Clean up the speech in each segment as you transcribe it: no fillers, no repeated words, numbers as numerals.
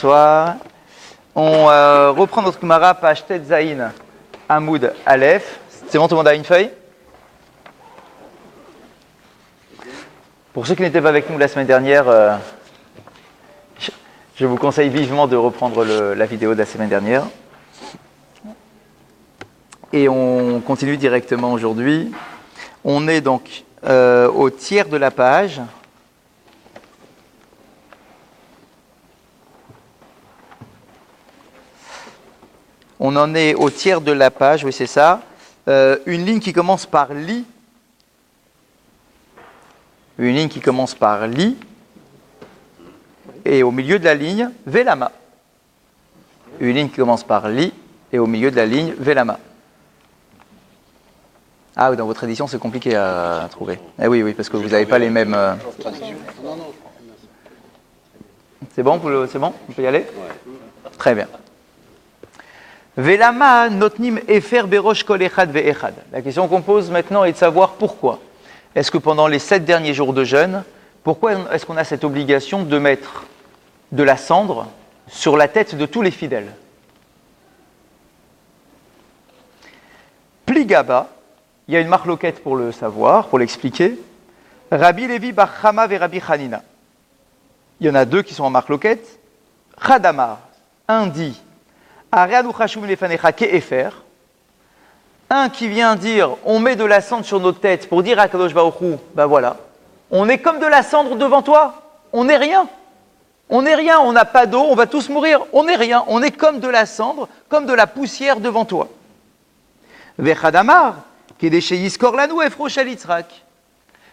Bonsoir. On reprend notre Gemara, page Tet Zayin, Hamoud Aleph. C'est bon, tout le monde a une feuille? Pour ceux qui n'étaient pas avec nous la semaine dernière, je vous conseille vivement de reprendre la vidéo de la semaine dernière. Et on continue directement aujourd'hui. On est donc au tiers de la page. On en est au tiers de la page, oui c'est ça. Une ligne qui commence par li. Une ligne qui commence par li. Et au milieu de la ligne, velama. Une ligne qui commence par li. Et au milieu de la ligne, velama. Ah oui, dans votre édition, c'est compliqué à trouver. Eh oui, parce que vous n'avez pas les mêmes... C'est bon, c'est bon? On peut y aller? Très bien. Velama notnim efer berosh kol echad ve'echad. La question qu'on pose maintenant est de savoir pourquoi. Est-ce que pendant les 7 derniers jours de jeûne, pourquoi est-ce qu'on a cette obligation de mettre de la cendre sur la tête de tous les fidèles? Pligaba, il y a une marloquette pour le savoir, pour l'expliquer. Rabbi Levi bar Chama ve Rabbi Hanina. Il y en a deux qui sont en marloquette. Chadamar, un dit un qui vient dire on met de la cendre sur nos têtes pour dire à Kadosh Baruch Hu, ben voilà, on est comme de la cendre devant toi, on n'est rien. On n'est rien, on n'a pas d'eau, on va tous mourir, on n'est rien, on est comme de la cendre, comme de la poussière devant toi. Vechadamar,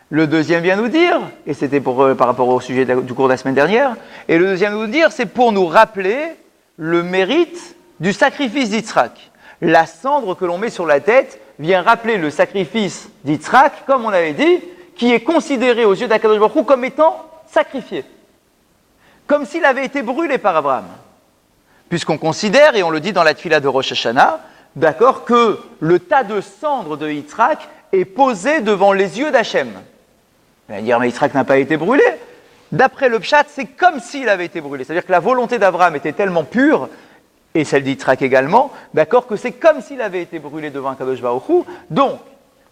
le deuxième vient nous dire, et c'était par rapport au sujet du cours de la semaine dernière, et le deuxième vient nous dire, c'est pour nous rappeler le mérite du sacrifice d'Yitzhak. La cendre que l'on met sur la tête vient rappeler le sacrifice d'Yitzhak, comme on avait dit, qui est considéré aux yeux d'Akadosh Baruch Hu comme étant sacrifié. Comme s'il avait été brûlé par Abraham. Puisqu'on considère, et on le dit dans la Tfila de Rosh Hashanah, d'accord, que le tas de cendres de Yitzhak est posé devant les yeux d'Hachem. On va dire, mais Yitzhak n'a pas été brûlé. D'après le Pshat, c'est comme s'il avait été brûlé. C'est-à-dire que la volonté d'Abraham était tellement pure, et celle d'Yitzhak également, d'accord, que c'est comme s'il avait été brûlé devant Kadosh Baruch Hu. Donc,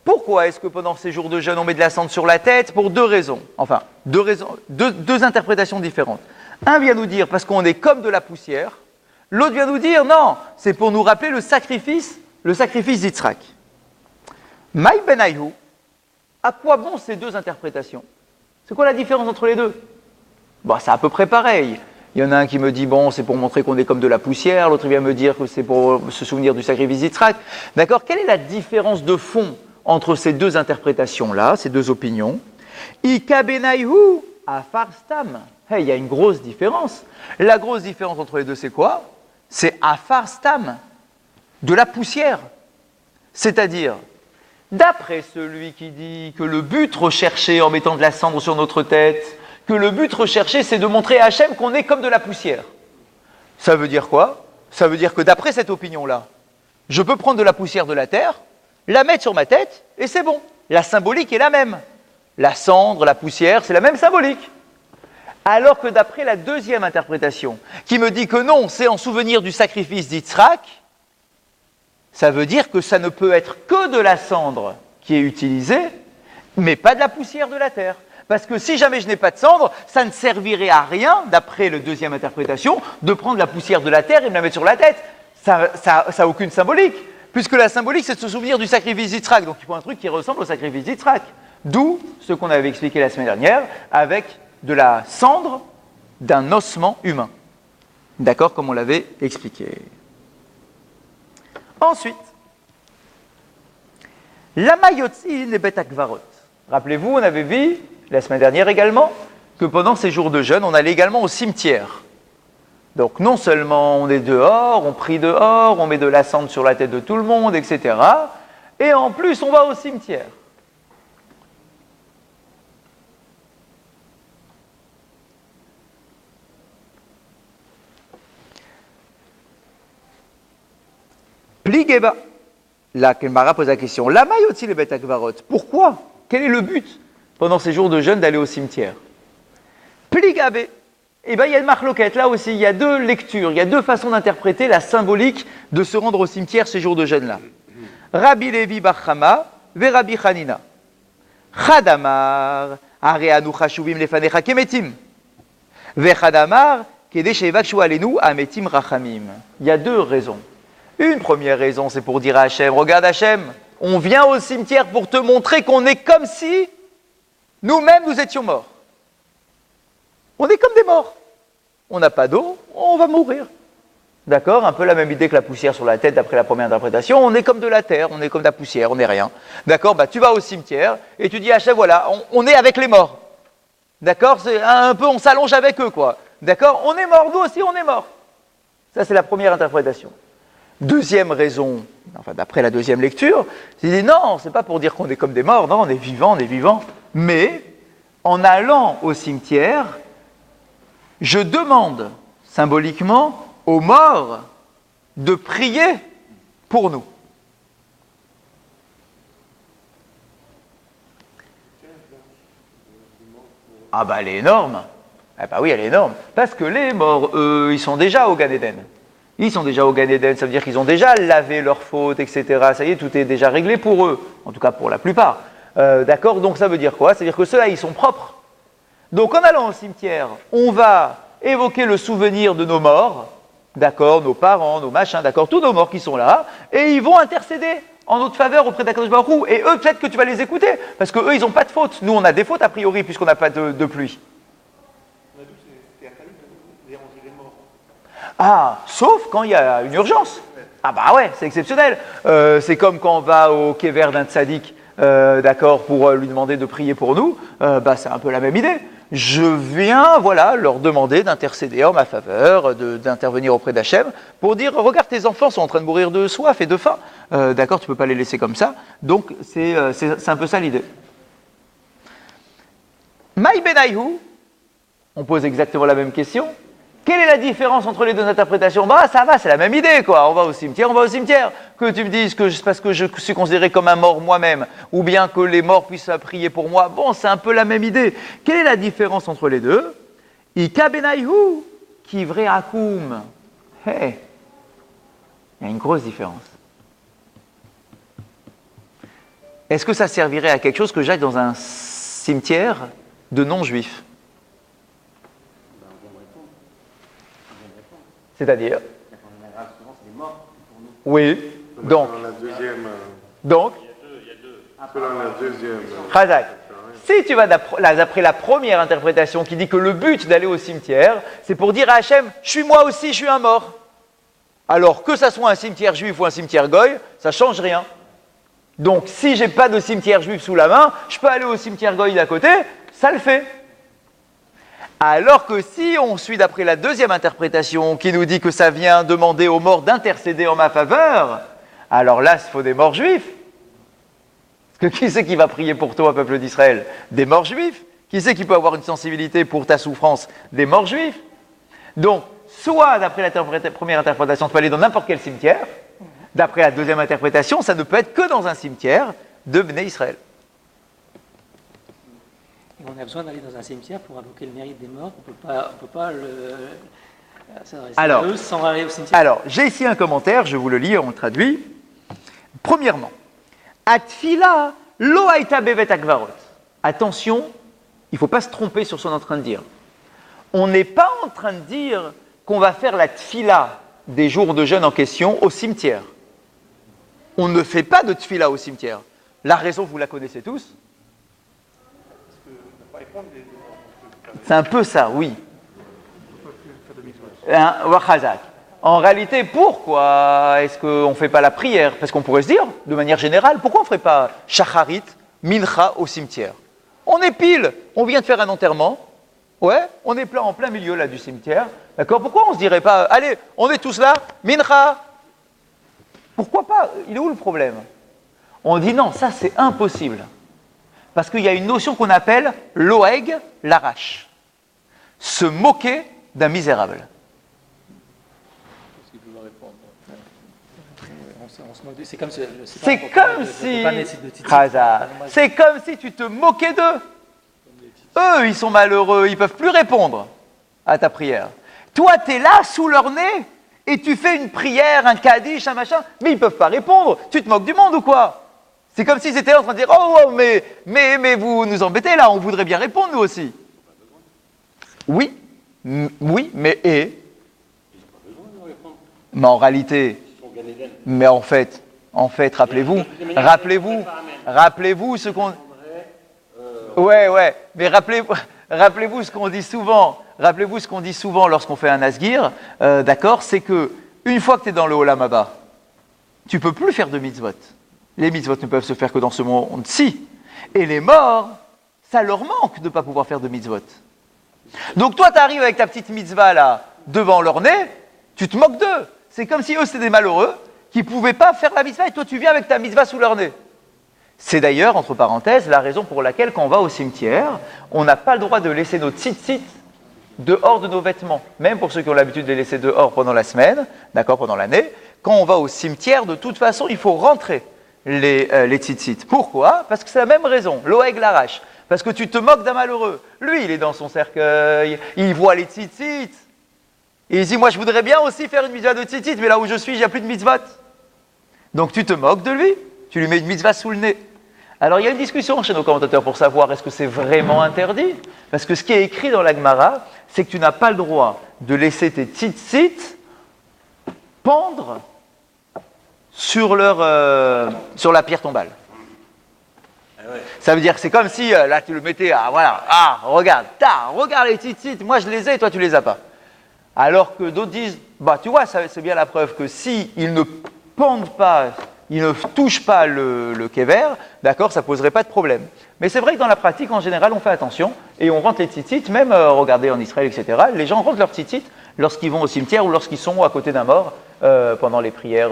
pourquoi est-ce que pendant ces jours de jeûne, on met de la cendre sur la tête? Pour deux raisons. Enfin, deux interprétations différentes. Un vient nous dire parce qu'on est comme de la poussière. L'autre vient nous dire non, c'est pour nous rappeler le sacrifice d'Yitzhak. Maï Benayhu, à quoi bon ces deux interprétations? C'est quoi la différence entre les deux? Bon, c'est à peu près pareil. Il y en a un qui me dit, bon, c'est pour montrer qu'on est comme de la poussière, l'autre vient me dire que c'est pour se souvenir du sacrifice d'Yitzhak. D'accord? Quelle est la différence de fond entre ces deux interprétations-là, ces deux opinions? Ika benayhu afar stam. Hey, il y a une grosse différence. La grosse différence entre les deux, c'est quoi? C'est afar stam, de la poussière. C'est-à-dire, d'après celui qui dit que le but recherché en mettant de la cendre sur notre tête, que le but recherché, c'est de montrer à Hachem qu'on est comme de la poussière. Ça veut dire quoi? Ça veut dire que d'après cette opinion-là, je peux prendre de la poussière de la terre, la mettre sur ma tête, et c'est bon. La symbolique est la même. La cendre, la poussière, c'est la même symbolique. Alors que d'après la deuxième interprétation, qui me dit que non, c'est en souvenir du sacrifice d'Yitzhak, ça veut dire que ça ne peut être que de la cendre qui est utilisée, mais pas de la poussière de la terre. Parce que si jamais je n'ai pas de cendre, ça ne servirait à rien, d'après la deuxième interprétation, de prendre la poussière de la terre et de la mettre sur la tête. Ça n'a aucune symbolique. Puisque la symbolique, c'est de se souvenir du sacrifice d'Yitzhak. Donc il faut un truc qui ressemble au sacrifice d'Yitzhak. D'où ce qu'on avait expliqué la semaine dernière, avec de la cendre d'un ossement humain. D'accord, comme on l'avait expliqué. Ensuite, lama yotzi le bet hakvarot. Rappelez-vous, on avait vu la semaine dernière également que pendant ces jours de jeûne, on allait également au cimetière. Donc non seulement on est dehors, on prie dehors, on met de la cendre sur la tête de tout le monde, etc. Et en plus, on va au cimetière. Pligeba. La Gemara pose la question. Lama yotzi le bet hakvarot. Pourquoi? Quel est le but pendant ces jours de jeûne d'aller au cimetière? Pligabe. Eh bien, il y a une marloquette. Là aussi, il y a deux lectures, il y a deux façons d'interpréter la symbolique de se rendre au cimetière ces jours de jeûne-là. Rabbi Levi bar Chama, ve Rabbi Hanina. Chadamar, areanu chashuvim lefanecha kemetim. Ve Chadamar, kede shevakshu alenu ametim rachamim. Il y a deux raisons. Une première raison, c'est pour dire à Hachem, regarde Hachem, on vient au cimetière pour te montrer qu'on est comme si nous-mêmes nous étions morts. On est comme des morts. On n'a pas d'eau, on va mourir. D'accord? Un peu la même idée que la poussière sur la tête d'après la première interprétation. On est comme de la terre, on est comme de la poussière, on n'est rien. D'accord? Bah, tu vas au cimetière et tu dis à Hachem, voilà, on est avec les morts. D'accord? C'est un peu, on s'allonge avec eux, quoi. D'accord? On est mort, nous aussi on est mort. Ça, c'est la première interprétation. Deuxième raison, enfin d'après la deuxième lecture, c'est dit non, c'est pas pour dire qu'on est comme des morts, non, on est vivant, mais en allant au cimetière, je demande symboliquement aux morts de prier pour nous. Ah bah elle est énorme. Ah bah oui, elle est énorme. Parce que les morts, eux, ils sont déjà au Gan Eden. Ils sont déjà au Gan Eden, ça veut dire qu'ils ont déjà lavé leurs fautes, etc. Ça y est, tout est déjà réglé pour eux, en tout cas pour la plupart. D'accord? Donc ça veut dire quoi? Ça veut dire que ceux-là, ils sont propres. Donc en allant au cimetière, on va évoquer le souvenir de nos morts, d'accord, nos parents, nos machins, d'accord, tous nos morts qui sont là, et ils vont intercéder en notre faveur auprès d'Akadosh Baruch Hu. Et eux, peut-être que tu vas les écouter, parce qu'eux, ils n'ont pas de faute. Nous, on a des fautes a priori, puisqu'on n'a pas de pluie. Ah, sauf quand il y a une urgence. Ah bah ouais, c'est exceptionnel. C'est comme quand on va au kéver d'un tzaddik, d'accord, pour lui demander de prier pour nous, bah c'est un peu la même idée. Je viens, voilà, leur demander d'intercéder en ma faveur, d'intervenir auprès d'Hachem, pour dire, regarde, tes enfants sont en train de mourir de soif et de faim. D'accord, tu peux pas les laisser comme ça. Donc c'est un peu ça l'idée. Maï Benayhu, on pose exactement la même question. Quelle est la différence entre les deux interprétations? Bah ça va, c'est la même idée, quoi. On va au cimetière. Que tu me dises que c'est parce que je suis considéré comme un mort moi-même, ou bien que les morts puissent prier pour moi, bon, c'est un peu la même idée. Quelle est la différence entre les deux? Ika benayhu, kivre akum. Hey, il y a une grosse différence. Est-ce que ça servirait à quelque chose que j'aille dans un cimetière de non-juifs? C'est-à-dire? Oui. Donc. Donc. Chazak. Si tu vas d'après la première interprétation qui dit que le but d'aller au cimetière, c'est pour dire à Hachem, je suis moi aussi, je suis un mort. Alors que ça soit un cimetière juif ou un cimetière goy, ça change rien. Donc si j'ai pas de cimetière juif sous la main, je peux aller au cimetière goy d'à côté, ça le fait. Alors que si on suit d'après la deuxième interprétation qui nous dit que ça vient demander aux morts d'intercéder en ma faveur, alors là, il faut des morts juifs. Parce que qui c'est qui va prier pour toi, peuple d'Israël? Des morts juifs. Qui c'est qui peut avoir une sensibilité pour ta souffrance? Des morts juifs. Donc, soit d'après la première interprétation, tu peux aller dans n'importe quel cimetière. D'après la deuxième interprétation, ça ne peut être que dans un cimetière de Bnei Israël. On a besoin d'aller dans un cimetière pour invoquer le mérite des morts. On peut pas s'adresser à eux sans aller au cimetière. Alors, j'ai ici un commentaire, je vous le lis, on le traduit. Premièrement, Atfila lo haïta bevet akvarot. Attention, il ne faut pas se tromper sur ce qu'on est en train de dire. On n'est pas en train de dire qu'on va faire la tfila des jours de jeûne en question au cimetière. On ne fait pas de tfila au cimetière. La raison, vous la connaissez tous. C'est un peu ça, oui. En réalité, pourquoi est-ce qu'on ne fait pas la prière? Parce qu'on pourrait se dire, de manière générale, pourquoi on ne ferait pas shacharit, mincha au cimetière? On est pile, on vient de faire un enterrement, ouais, on est en plein milieu là du cimetière, d'accord? Pourquoi on ne se dirait pas, allez, on est tous là, mincha? Pourquoi pas? Il est où le problème? On dit non, ça c'est impossible. Parce qu'il y a une notion qu'on appelle l'oeg, l'arrache. Se moquer d'un misérable. C'est comme si tu te moquais d'eux. Eux, ils sont malheureux, ils ne peuvent plus répondre. à ta prière. Toi, tu es là, sous leur nez, et tu fais une prière, un kaddish, un machin, mais ils ne peuvent pas répondre. Tu te moques du monde ou quoi? C'est comme s'ils étaient là en train de dire « Oh, mais vous nous embêtez là, on voudrait bien répondre nous aussi. » Oui, oui, mais et? Mais en réalité, mais en fait, rappelez-vous ce qu'on... Ouais, mais rappelez-vous ce qu'on dit souvent. Rappelez-vous ce qu'on dit souvent lorsqu'on fait un asgir, d'accord, c'est que une fois que tu es dans le Olam Haba, tu peux plus faire de mitzvot. Les mitzvot ne peuvent se faire que dans ce monde-ci. Et les morts, ça leur manque de ne pas pouvoir faire de mitzvot. Donc toi, tu arrives avec ta petite mitzvah là, devant leur nez, tu te moques d'eux. C'est comme si eux, c'était des malheureux qui ne pouvaient pas faire la mitzvah et toi, tu viens avec ta mitzvah sous leur nez. C'est d'ailleurs, entre parenthèses, la raison pour laquelle quand on va au cimetière, on n'a pas le droit de laisser nos tzitzit dehors de nos vêtements. Même pour ceux qui ont l'habitude de les laisser dehors pendant la semaine, d'accord, pendant l'année, quand on va au cimetière, de toute façon, il faut rentrer les tzitzit. Pourquoi? Parce que c'est la même raison. L'oeg l'arrache. Parce que tu te moques d'un malheureux. Lui, il est dans son cercueil, il voit les tzitzit. Et il dit, moi, je voudrais bien aussi faire une mitzvah de tzitzit, mais là où je suis, il n'y a plus de mitzvot. Donc tu te moques de lui. Tu lui mets une mitzvah sous le nez. Alors il y a une discussion chez nos commentateurs pour savoir est-ce que c'est vraiment interdit? Parce que ce qui est écrit dans la Gemara, c'est que tu n'as pas le droit de laisser tes tzitzit pendre sur la pierre tombale. Ça veut dire que c'est comme si, là tu le mettais, regarde les tzitzit, moi je les ai et toi tu les as pas. Alors que d'autres disent, tu vois, c'est bien la preuve que si ils ne pendent pas, ils ne touchent pas le kéver, d'accord, ça ne poserait pas de problème. Mais c'est vrai que dans la pratique, en général, on fait attention et on rentre les tzitzit, même regardez en Israël, etc. Les gens rentrent leurs tzitzit lorsqu'ils vont au cimetière ou lorsqu'ils sont à côté d'un mort, pendant les prières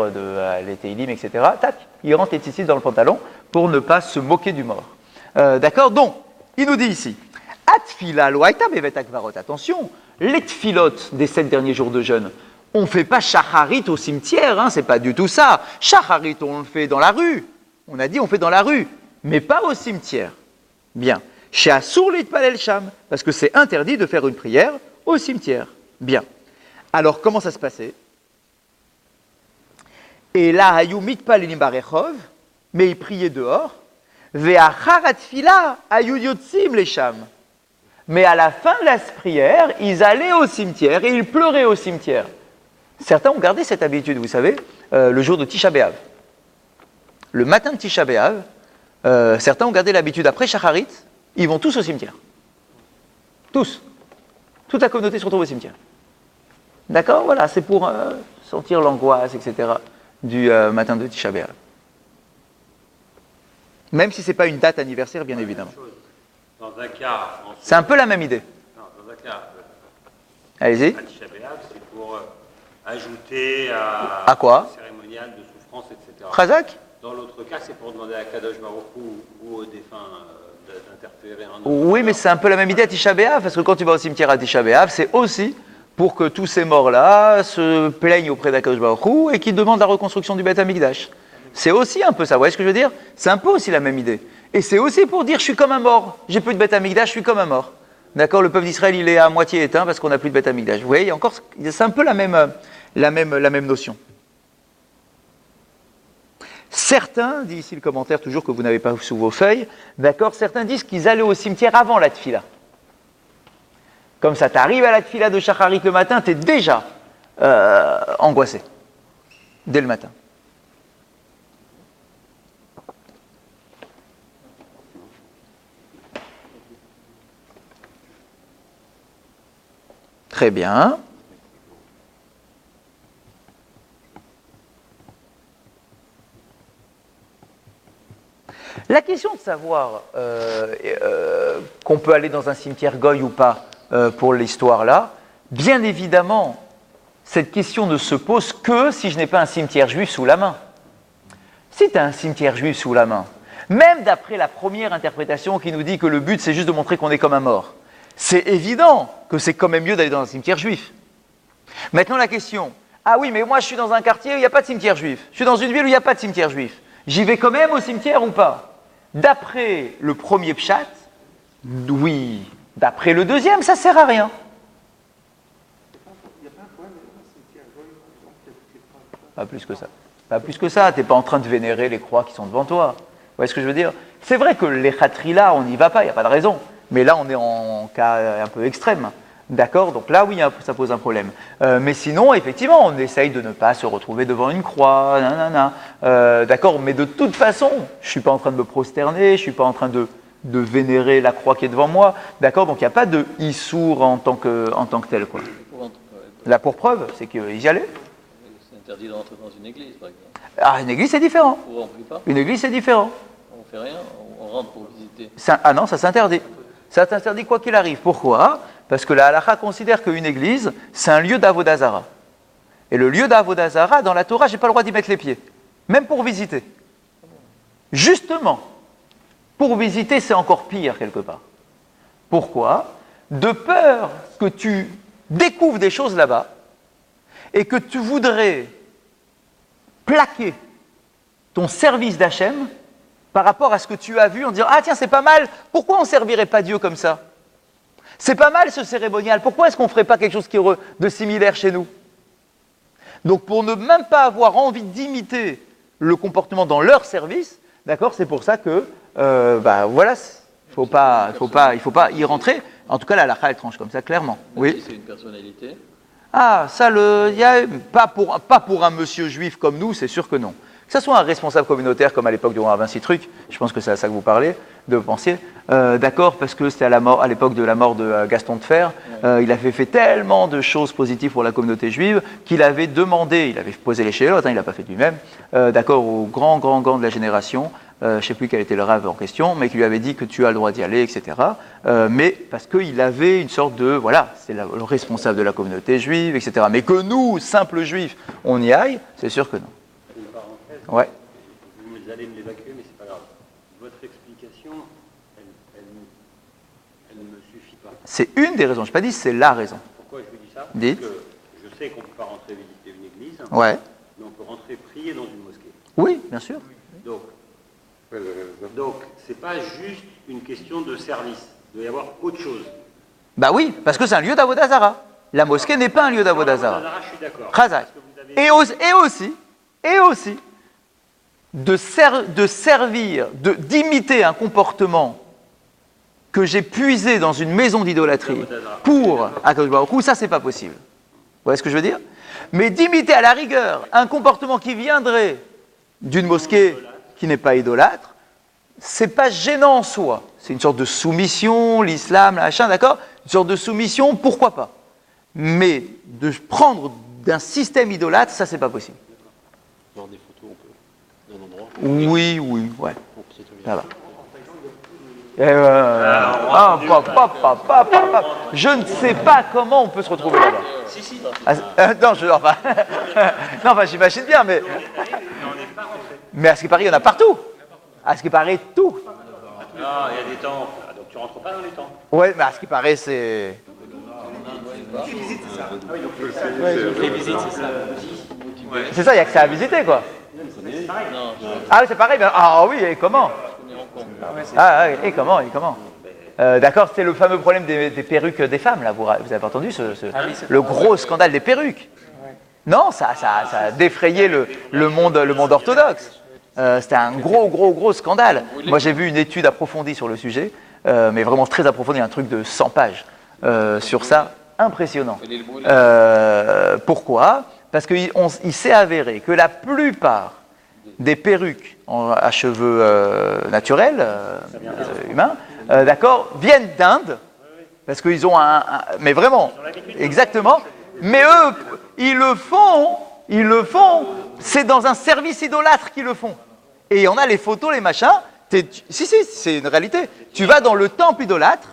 les Teilim, etc. Tac, ils rentrent les tzitzit dans le pantalon pour ne pas se moquer du mort. D'accord? Donc, il nous dit ici, Atfila loaita bevet akvarot. Attention, les tfilotes des 7 derniers jours de jeûne, on ne fait pas shacharit au cimetière, hein, c'est pas du tout ça. Shacharit, on le fait dans la rue. On a dit on fait dans la rue, mais pas au cimetière. Bien. Chez Assour l'itpalel sham, parce que c'est interdit de faire une prière au cimetière. Bien. Alors, comment ça se passait? Et là, hayu mitpalelim barechov, mais ils priaient dehors. Ve'achar atfila hayu yotzim lesham. Mais à la fin de la prière, ils allaient au cimetière et ils pleuraient au cimetière. Certains ont gardé cette habitude, vous savez, le jour de Tisha B'Av. Le matin de Tisha B'Av, certains ont gardé l'habitude, après Shacharit, ils vont tous au cimetière. Tous. Toute la communauté se retrouve au cimetière. D'accord? Voilà, c'est pour sentir l'angoisse, etc. du matin de Tisha B'Av. Même si ce n'est pas une date anniversaire, bien évidemment. Dans un cas, c'est un peu la même idée. Non, dans un cas, allez-y. Tisha B'Av, c'est pour ajouter à quoi? Cérémonial de souffrance, etc. Chazak? Dans l'autre cas, c'est pour demander à Kadosh Baruch Hu ou aux défunts d'interférer en Oui, mais c'est un peu la même idée à Tisha B'Av, parce que quand tu vas au cimetière à Tisha B'Av, c'est aussi pour que tous ces morts-là se plaignent auprès d'Akadosh Baruch Hu et qu'ils demandent la reconstruction du Beth Amikdash. C'est aussi un peu ça, vous voyez ce que je veux dire? C'est un peu aussi la même idée. Et c'est aussi pour dire, je suis comme un mort, j'ai plus de Beth Amikdash, je suis comme un mort. D'accord? Le peuple d'Israël, il est à moitié éteint parce qu'on n'a plus de Beth Amikdash. Vous voyez, c'est un peu la même notion. Certains, dit ici le commentaire, toujours que vous n'avez pas sous vos feuilles, d'accord, certains disent qu'ils allaient au cimetière avant la tfila. Comme ça, tu arrives à la tfila de Shacharit le matin, tu es déjà angoissé, dès le matin. Très bien. La question de savoir qu'on peut aller dans un cimetière goy ou pas pour l'histoire là, bien évidemment, cette question ne se pose que si je n'ai pas un cimetière juif sous la main. Si tu as un cimetière juif sous la main, même d'après la première interprétation qui nous dit que le but c'est juste de montrer qu'on est comme un mort, c'est évident que c'est quand même mieux d'aller dans un cimetière juif. Maintenant la question, ah oui mais moi je suis dans un quartier où il n'y a pas de cimetière juif, je suis dans une ville où il n'y a pas de cimetière juif, j'y vais quand même au cimetière ou pas? D'après le premier pshat, oui. D'après le deuxième, ça ne sert à rien. Pas plus que ça. Pas plus que ça. Tu n'es pas en train de vénérer les croix qui sont devant toi. Vous voyez ce que je veux dire? C'est vrai que les khatrila, on n'y va pas, il n'y a pas de raison. Mais là, on est en cas un peu extrême. D'accord? Donc là, oui, ça pose un problème. Mais sinon, effectivement, on essaye de ne pas se retrouver devant une croix, d'accord? Mais de toute façon, je ne suis pas en train de me prosterner, je ne suis pas en train de vénérer la croix qui est devant moi. D'accord? Donc il n'y a pas de issour en tant que tel, quoi. Là, pour preuve, c'est qu'ils y allaient. C'est interdit de rentrer dans une église, par exemple. Ah, une église, c'est différent. Ou on ne fait pas. Une église, c'est différent. On ne fait rien, on rentre pour visiter. Ah non, ça s'interdit. Ça s'interdit quoi qu'il arrive. Pourquoi? Parce que la halakha considère qu'une église, c'est un lieu d'avodazara. Et le lieu d'avodazara, dans la Torah, je n'ai pas le droit d'y mettre les pieds. Même pour visiter. Justement, pour visiter, c'est encore pire quelque part. Pourquoi? De peur que tu découvres des choses là-bas et que tu voudrais plaquer ton service d'Hachem par rapport à ce que tu as vu en disant « Ah tiens, c'est pas mal, pourquoi on ne servirait pas Dieu comme ça? C'est pas mal ce cérémonial, pourquoi est-ce qu'on ne ferait pas quelque chose de similaire chez nous ?» Donc pour ne même pas avoir envie d'imiter le comportement dans leur service, d'accord, c'est pour ça que, voilà, il faut pas y rentrer. En tout cas, la halakha, elle tranche comme ça, clairement. Oui. Si c'est une personnalité. Ah, ça, pas pour un monsieur juif comme nous, c'est sûr que non. Que ce soit un responsable communautaire comme à l'époque du roi Vinci Truc, je pense que c'est à ça que vous parlez, de penser, d'accord, parce que c'était à l'époque de la mort de Gaston de Fer, il avait fait tellement de choses positives pour la communauté juive qu'il avait demandé, il avait posé les chélotes, il l'a pas fait lui-même, d'accord, au grand de la génération, je ne sais plus quel était le rave en question, mais qui lui avait dit que tu as le droit d'y aller, etc. Mais parce qu'il avait une sorte de, voilà, c'est le responsable de la communauté juive, etc. Mais que nous, simples juifs, on y aille, c'est sûr que non. Une parenthèse. Ouais. Vous allez me l'évacuer, mais c'est pas grave. Votre explication, elle ne me suffit pas. C'est une des raisons, je n'ai pas dit c'est la raison. Pourquoi je vous dis ça? Dites. Parce que je sais qu'on ne peut pas rentrer visiter une église, Ouais. mais on peut rentrer prier dans une mosquée. Oui, bien sûr. Donc, c'est pas juste une question de service. Il doit y avoir autre chose. Bah oui, parce que c'est un lieu d'avodazara. La mosquée n'est pas un lieu d'avodazara. Je suis d'accord. Chazak. Et aussi, d'imiter un comportement que j'ai puisé dans une maison d'idolâtrie pour Akadosh Baruch Hu, ça c'est pas possible. Vous voyez ce que je veux dire? Mais d'imiter à la rigueur un comportement qui viendrait d'une mosquée qui n'est pas idolâtre, c'est pas gênant en soi. C'est une sorte de soumission, l'islam, machin, d'accord? Une sorte de soumission, pourquoi pas? Mais de prendre d'un système idolâtre, ça c'est pas possible. Voir des photos, on peut, d'un endroit. Oui, ouais. Bon, c'est très Ça bien. va. Je ne sais pas comment on peut se retrouver là-bas. Si. Non, enfin, j'imagine bien, mais. Mais à ce qui paraît, il y en a partout. À ce qui paraît, tout. Non, il y a des temps. Donc tu rentres pas dans les temps. Ouais, mais à ce qui paraît, c'est. Les visites, c'est ça. C'est ça, il n'y a que ça à visiter, quoi. Ah oui, c'est pareil. Ah oui, et comment? Ah oui, et comment? D'accord, c'était le fameux problème des perruques des femmes, là. Vous avez entendu le gros scandale des perruques? Non, ça a défrayé le monde orthodoxe. C'était un gros scandale. Moi, j'ai vu une étude approfondie sur le sujet, mais vraiment très approfondie, un truc de 100 pages sur ça, impressionnant. Pourquoi? Parce qu'il s'est avéré que la plupart des perruques à cheveux naturels, humains, d'accord, viennent d'Inde, parce qu'ils ont mais vraiment, exactement, mais eux, ils le font, c'est dans un service idolâtre qu'ils le font. Et on a les photos, les machins, si, c'est une réalité. Tu vas dans le temple idolâtre,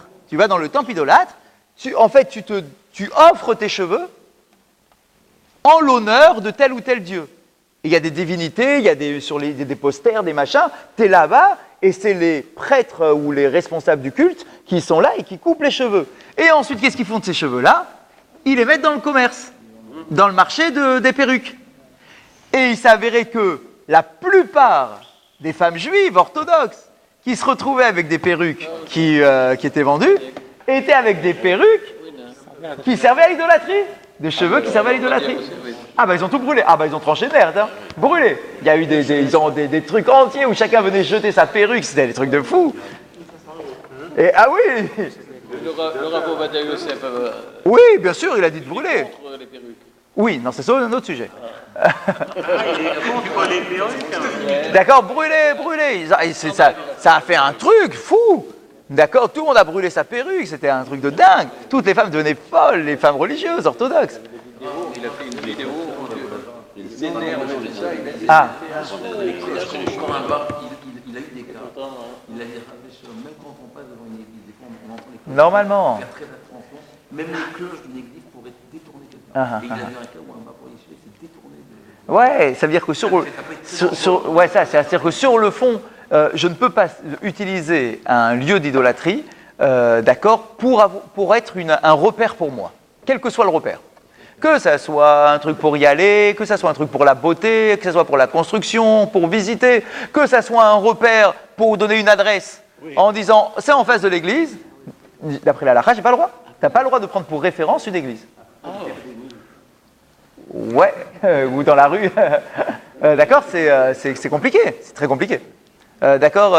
en fait, tu offres tes cheveux en l'honneur de tel ou tel dieu. Et il y a des divinités, il y a des posters, des machins, tu es là-bas, et c'est les prêtres ou les responsables du culte qui sont là et qui coupent les cheveux. Et ensuite, qu'est-ce qu'ils font de ces cheveux-là? Ils les mettent dans le commerce, dans le marché des perruques. Et il s'est avéré que la plupart des femmes juives orthodoxes qui se retrouvaient avec des perruques qui étaient vendues, étaient avec des perruques qui servaient à l'idolâtrie, des cheveux qui servaient à l'idolâtrie. Ah bah ils ont tout brûlé. Ah bah ils ont tranché merde, hein. Brûlé. Il y a eu ils ont des trucs entiers où chacun venait jeter sa perruque, c'était des trucs de fou. Et ah oui. Le Rav Ovadia Yosef Oui, bien sûr, il a dit de brûler. contre les perruques. Oui, non, c'est ça un autre sujet. Contre les perruques. D'accord, brûler. Ça a fait un truc fou. D'accord, tout le monde a brûlé sa perruque, c'était un truc de dingue. Toutes les femmes devenaient folles, les femmes religieuses, orthodoxes. Il a fait une vidéo où il s'énerve sur ça, il a dit Ah, Il a eu des cas. Il a dit, même quand on passe devant une église, des fois on entend les cloches. normalement. Faire très attention. Même les cloches d'une église pourraient détourner quelqu'un. Ah, Et il a eu un cas où un rapport issu s'est détourné de... Ouais, ça veut dire que sur le fond, je ne peux pas utiliser un lieu d'idolâtrie, d'accord, pour être un repère pour moi, quel que soit le repère. Que ça soit un truc pour y aller, que ça soit un truc pour la beauté, que ça soit pour la construction, pour visiter, que ça soit un repère pour donner une adresse en disant c'est en face de l'église. D'après la halakha, j'ai pas le droit. T'as pas le droit de prendre pour référence une église. Ouais, ou dans la rue. D'accord, c'est compliqué, c'est très compliqué. D'accord,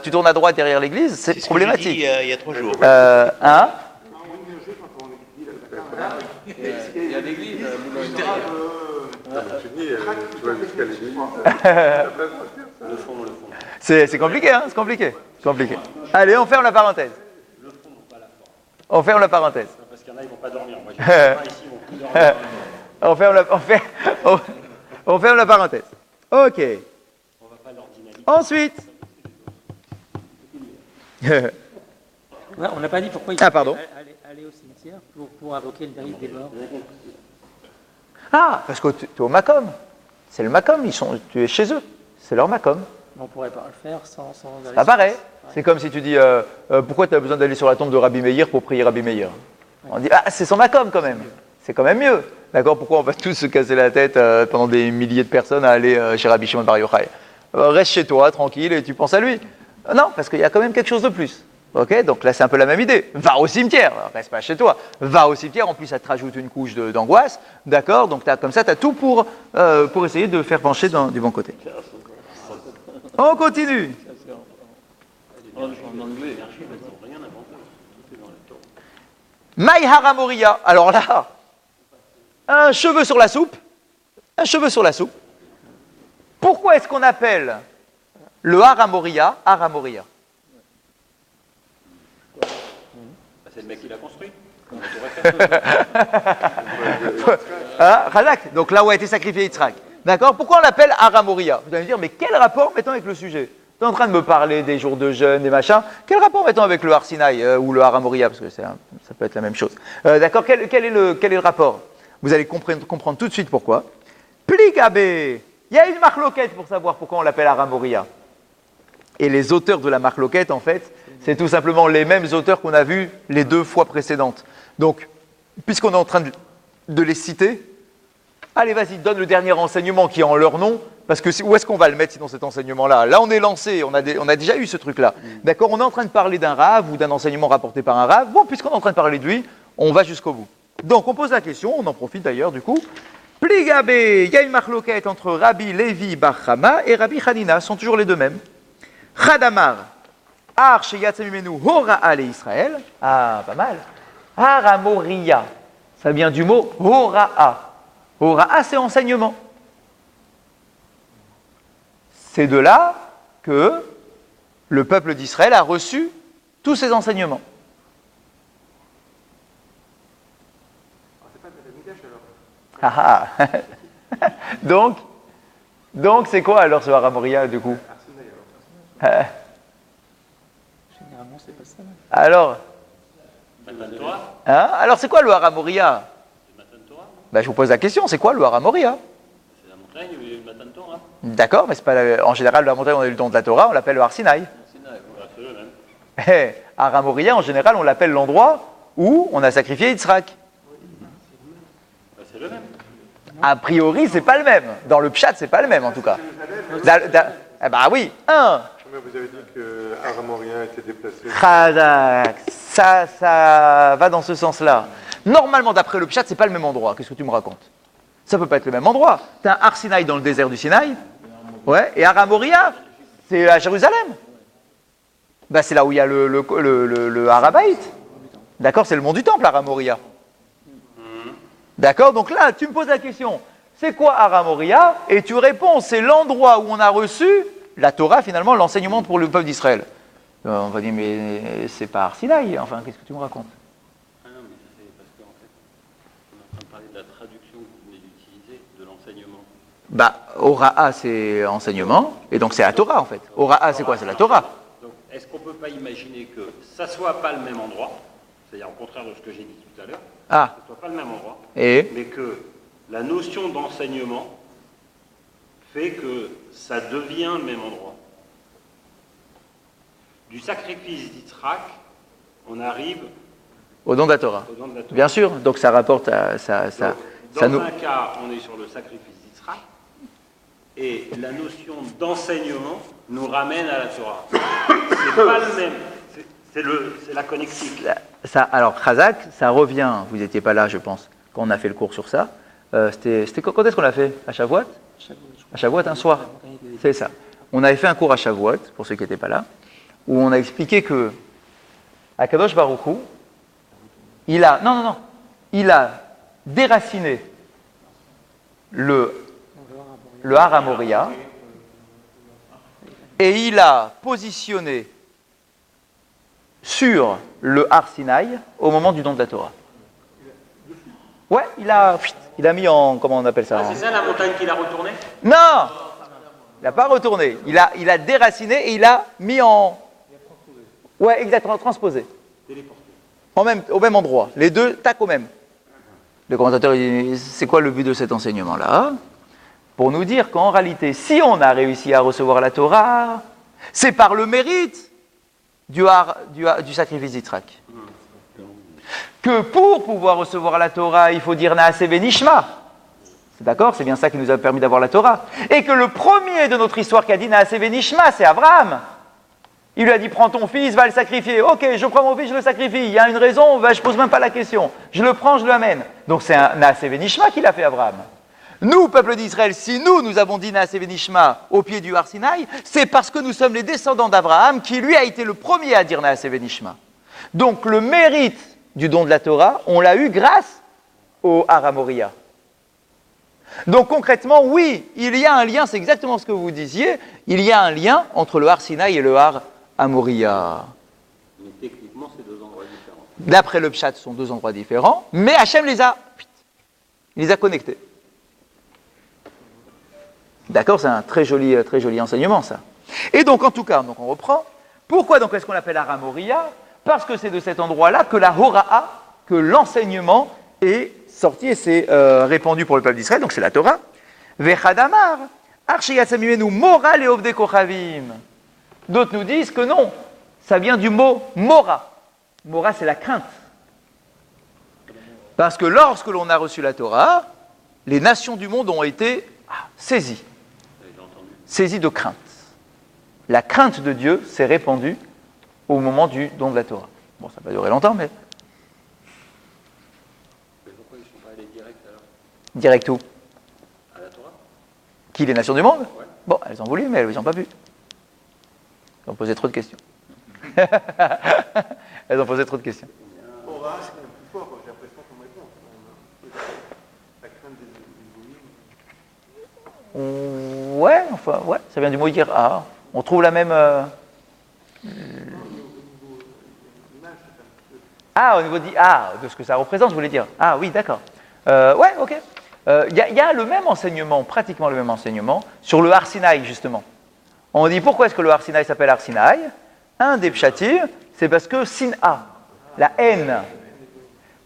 tu tournes à droite derrière l'église, c'est problématique. Il y a 3 jours. Hein? il y a l'église C'est compliqué, hein, c'est compliqué. Allez, on ferme la parenthèse. On ferme la parenthèse. Parce qu'il y en a, ils vont pas dormir. Moi, j'ai pas ici, ils vont plus dormir. On ferme la parenthèse. Ok. Ensuite. Ouais, on n'a pas dit pourquoi il Ah, pardon. aller au cimetière pour invoquer le mérite des morts. Ah, parce que tu es au Macom. C'est le Macom, tu es chez eux. C'est leur Macom. On ne pourrait pas le faire sans aller Ça sur paraît. place. C'est comme si tu dis pourquoi tu as besoin d'aller sur la tombe de Rabbi Meir pour prier Rabbi Meir. On dit c'est son Macom quand même. C'est quand même mieux. D'accord? Pourquoi on va tous se casser la tête pendant des milliers de personnes à aller chez Rabbi Shimon Bar Yochai? Reste chez toi, tranquille, et tu penses à lui. Non, parce qu'il y a quand même quelque chose de plus. Ok? Donc là, c'est un peu la même idée. Va au cimetière, reste pas chez toi. Va au cimetière, en plus, ça te rajoute une couche d'angoisse. D'accord? Donc comme ça, tu as tout pour essayer de faire pencher du bon côté. On continue. en anglais. Maï Haramoria. Alors là, un cheveu sur la soupe. Un cheveu sur la soupe. Pourquoi est-ce qu'on appelle le Haramoria Haramoria? C'est le mec qui l'a construit. Hein, Razak, donc là où a été sacrifié Yitzhak. D'accord? Pourquoi on l'appelle Haramoria? Vous allez me dire, mais quel rapport mettons avec le sujet? Tu es en train de me parler des jours de jeûne, des machins. Quel rapport mettons avec le Har Sinaï ou le Haramoria? Parce que ça peut être la même chose. D'accord? Quel est le rapport? Vous allez comprendre tout de suite pourquoi. Pligabé. Il y a une marloquette pour savoir pourquoi on l'appelle Haramoria. Et les auteurs de la marloquette, en fait, c'est tout simplement les mêmes auteurs qu'on a vus les 2 fois précédentes. Donc, puisqu'on est en train de les citer, allez, vas-y, donne le dernier enseignement qui est en leur nom, parce que où est-ce qu'on va le mettre sinon cet enseignement-là? Là, on est lancé, on a déjà eu ce truc-là. D'accord? On est en train de parler d'un rave ou d'un enseignement rapporté par un rave. Bon, puisqu'on est en train de parler de lui, on va jusqu'au bout. Donc, on pose la question, on en profite d'ailleurs, du coup. Pligabé, il y a une marloquette entre Rabbi Levi Bar Chama et Rabbi Hanina, sont toujours les deux mêmes. Chadamar, Ar Sheyatzemimenu Hora'a le Israël. Ah, pas mal. Haramoria, ça vient du mot Hora'a. Hora'a, c'est enseignement. C'est de là que le peuple d'Israël a reçu tous ces enseignements. Ah, ah. Donc, c'est quoi alors ce Haramoria du coup? Généralement, c'est pas ça. Alors, Matan Torah. hein? Alors c'est quoi le Haramoria? Le Matan Torah. Je vous pose la question, c'est quoi le Haramoria? C'est la montagne où il y a eu le Matan Torah. D'accord, mais c'est pas en général la montagne où on a eu le don de la Torah, on l'appelle le Har Sinaï. C'est le même. Haramoria, en général, on l'appelle l'endroit où on a sacrifié Yitzhak. C'est le même. A priori, c'est pas le même. Dans le Pshat, c'est pas le même en tout cas. Bah oui, Mais vous avez dit que Haramoria a été déplacé. Chazak, ça va dans ce sens-là. Normalement, d'après le Pshat, c'est pas le même endroit. Qu'est-ce que tu me racontes? Ça peut pas être le même endroit. Tu as un Har Sinaï dans le désert du Sinaï, ouais, et Har Moria, c'est à Jérusalem. Bah, c'est là où il y a le Har Habayit. D'accord, c'est le mont du temple, Har Moria. D'accord, donc là, tu me poses la question, c'est quoi Har Moria? Et tu réponds, c'est l'endroit où on a reçu la Torah, finalement, l'enseignement pour le peuple d'Israël. On va dire, mais c'est pas Har Sinaï, enfin, qu'est-ce que tu me racontes? Ah non, mais c'est parce qu'en fait, on est en train de parler de la traduction que vous venez d'utiliser, de l'enseignement. Bah, Hora'a, c'est enseignement, et donc c'est la Torah, en fait. Hora'a, c'est quoi? C'est la Torah. Donc, est-ce qu'on ne peut pas imaginer que ça ne soit pas le même endroit, c'est-à-dire au contraire de ce que j'ai dit tout à l'heure, Ah, que ce ne soit pas le même endroit, et mais que la notion d'enseignement fait que ça devient le même endroit. Du sacrifice d'Yitzhak, on arrive au don de la Torah. au don de la Torah. Bien sûr, donc ça rapporte à ça. Donc, Ça dans nous... un cas, on est sur le sacrifice d'Yitzhak, et la notion d'enseignement nous ramène à la Torah. C'est pas le même. C'est la connectique. Ça, alors, Chazak, ça revient, vous n'étiez pas là, je pense, quand on a fait le cours sur ça. C'était quand est-ce qu'on l'a fait? À Shavuot? À Shavuot, un soir. C'est ça. On avait fait un cours à Shavuot, pour ceux qui n'étaient pas là, où on a expliqué que Akadosh Baruch Hu, il a déraciné le Har Moria et il a positionné sur le Har Sinaï au moment du don de la Torah. Ouais, il a mis en, comment on appelle ça? Ah, c'est ça la montagne qu'il a retournée? Non, il n'a pas retourné. Il a déraciné et il a mis en... Ouais, exactement, transposé. Au même endroit. Les deux, tac, au même. Le commentateur, il dit, c'est quoi le but de cet enseignement-là? Pour nous dire qu'en réalité, si on a réussi à recevoir la Torah, c'est par le mérite du sacrifice d'Yitzhak. Que pour pouvoir recevoir la Torah, il faut dire Naaseh Benishma. C'est d'accord? C'est bien ça qui nous a permis d'avoir la Torah. Et que le premier de notre histoire qui a dit Naaseh Benishma, c'est Abraham. Il lui a dit, prends ton fils, va le sacrifier. Ok, je prends mon fils, je le sacrifie. Il y a une raison, je ne pose même pas la question. Je le prends, je l'amène. Donc c'est un Naaseh Benishma qu'il a fait Abraham. Nous, peuple d'Israël, si nous avons dit Naaseh Benishma au pied du Har Sinaï, c'est parce que nous sommes les descendants d'Abraham qui, lui, a été le premier à dire Naaseh Benishma. Donc le mérite du don de la Torah, on l'a eu grâce au Har Moria. Donc concrètement, oui, il y a un lien, c'est exactement ce que vous disiez, il y a un lien entre le Har Sinaï et le Har Moria. Mais techniquement, c'est deux endroits différents. D'après le Pshat, ce sont deux endroits différents, mais Hachem les a connectés. D'accord, c'est un très joli enseignement, ça. Et donc, en tout cas, on reprend. Pourquoi donc est-ce qu'on l'appelle Har Moria? Parce que c'est de cet endroit-là que la Hora'a, que l'enseignement est sorti et s'est répandu pour le peuple d'Israël, donc c'est la Torah. Vechadamar, Archiyasamimenu, Moral et Ovde Kochavim. D'autres nous disent que non, ça vient du mot Mora. Mora, c'est la crainte. Parce que lorsque l'on a reçu la Torah, les nations du monde ont été saisies. Saisies de crainte. La crainte de Dieu s'est répandue au moment du don de la Torah. Bon, ça va pas durer longtemps, mais... Mais pourquoi ils ne sont pas allés direct alors? Direct où? À la Torah? Qui, les nations du monde? Ouais. Bon, elles ont voulu, mais elles n'ont pas pu. Elles ont posé trop de questions. Elles ont posé trop de questions. Hora, c'est plus fort, j'ai l'impression qu'on répond. La crainte des volumes. Ouais, enfin, ouais, ça vient du mot Yira. On trouve la même... Ah, au niveau de ce que ça représente, je voulais dire. Ah oui, d'accord. Ouais, ok. Il y a le même enseignement, pratiquement le même enseignement, sur le Har Sinaï, justement. On dit, pourquoi est-ce que le Har Sinaï s'appelle Har Sinaï? Un des pshatim, c'est parce que Sin'a, la haine.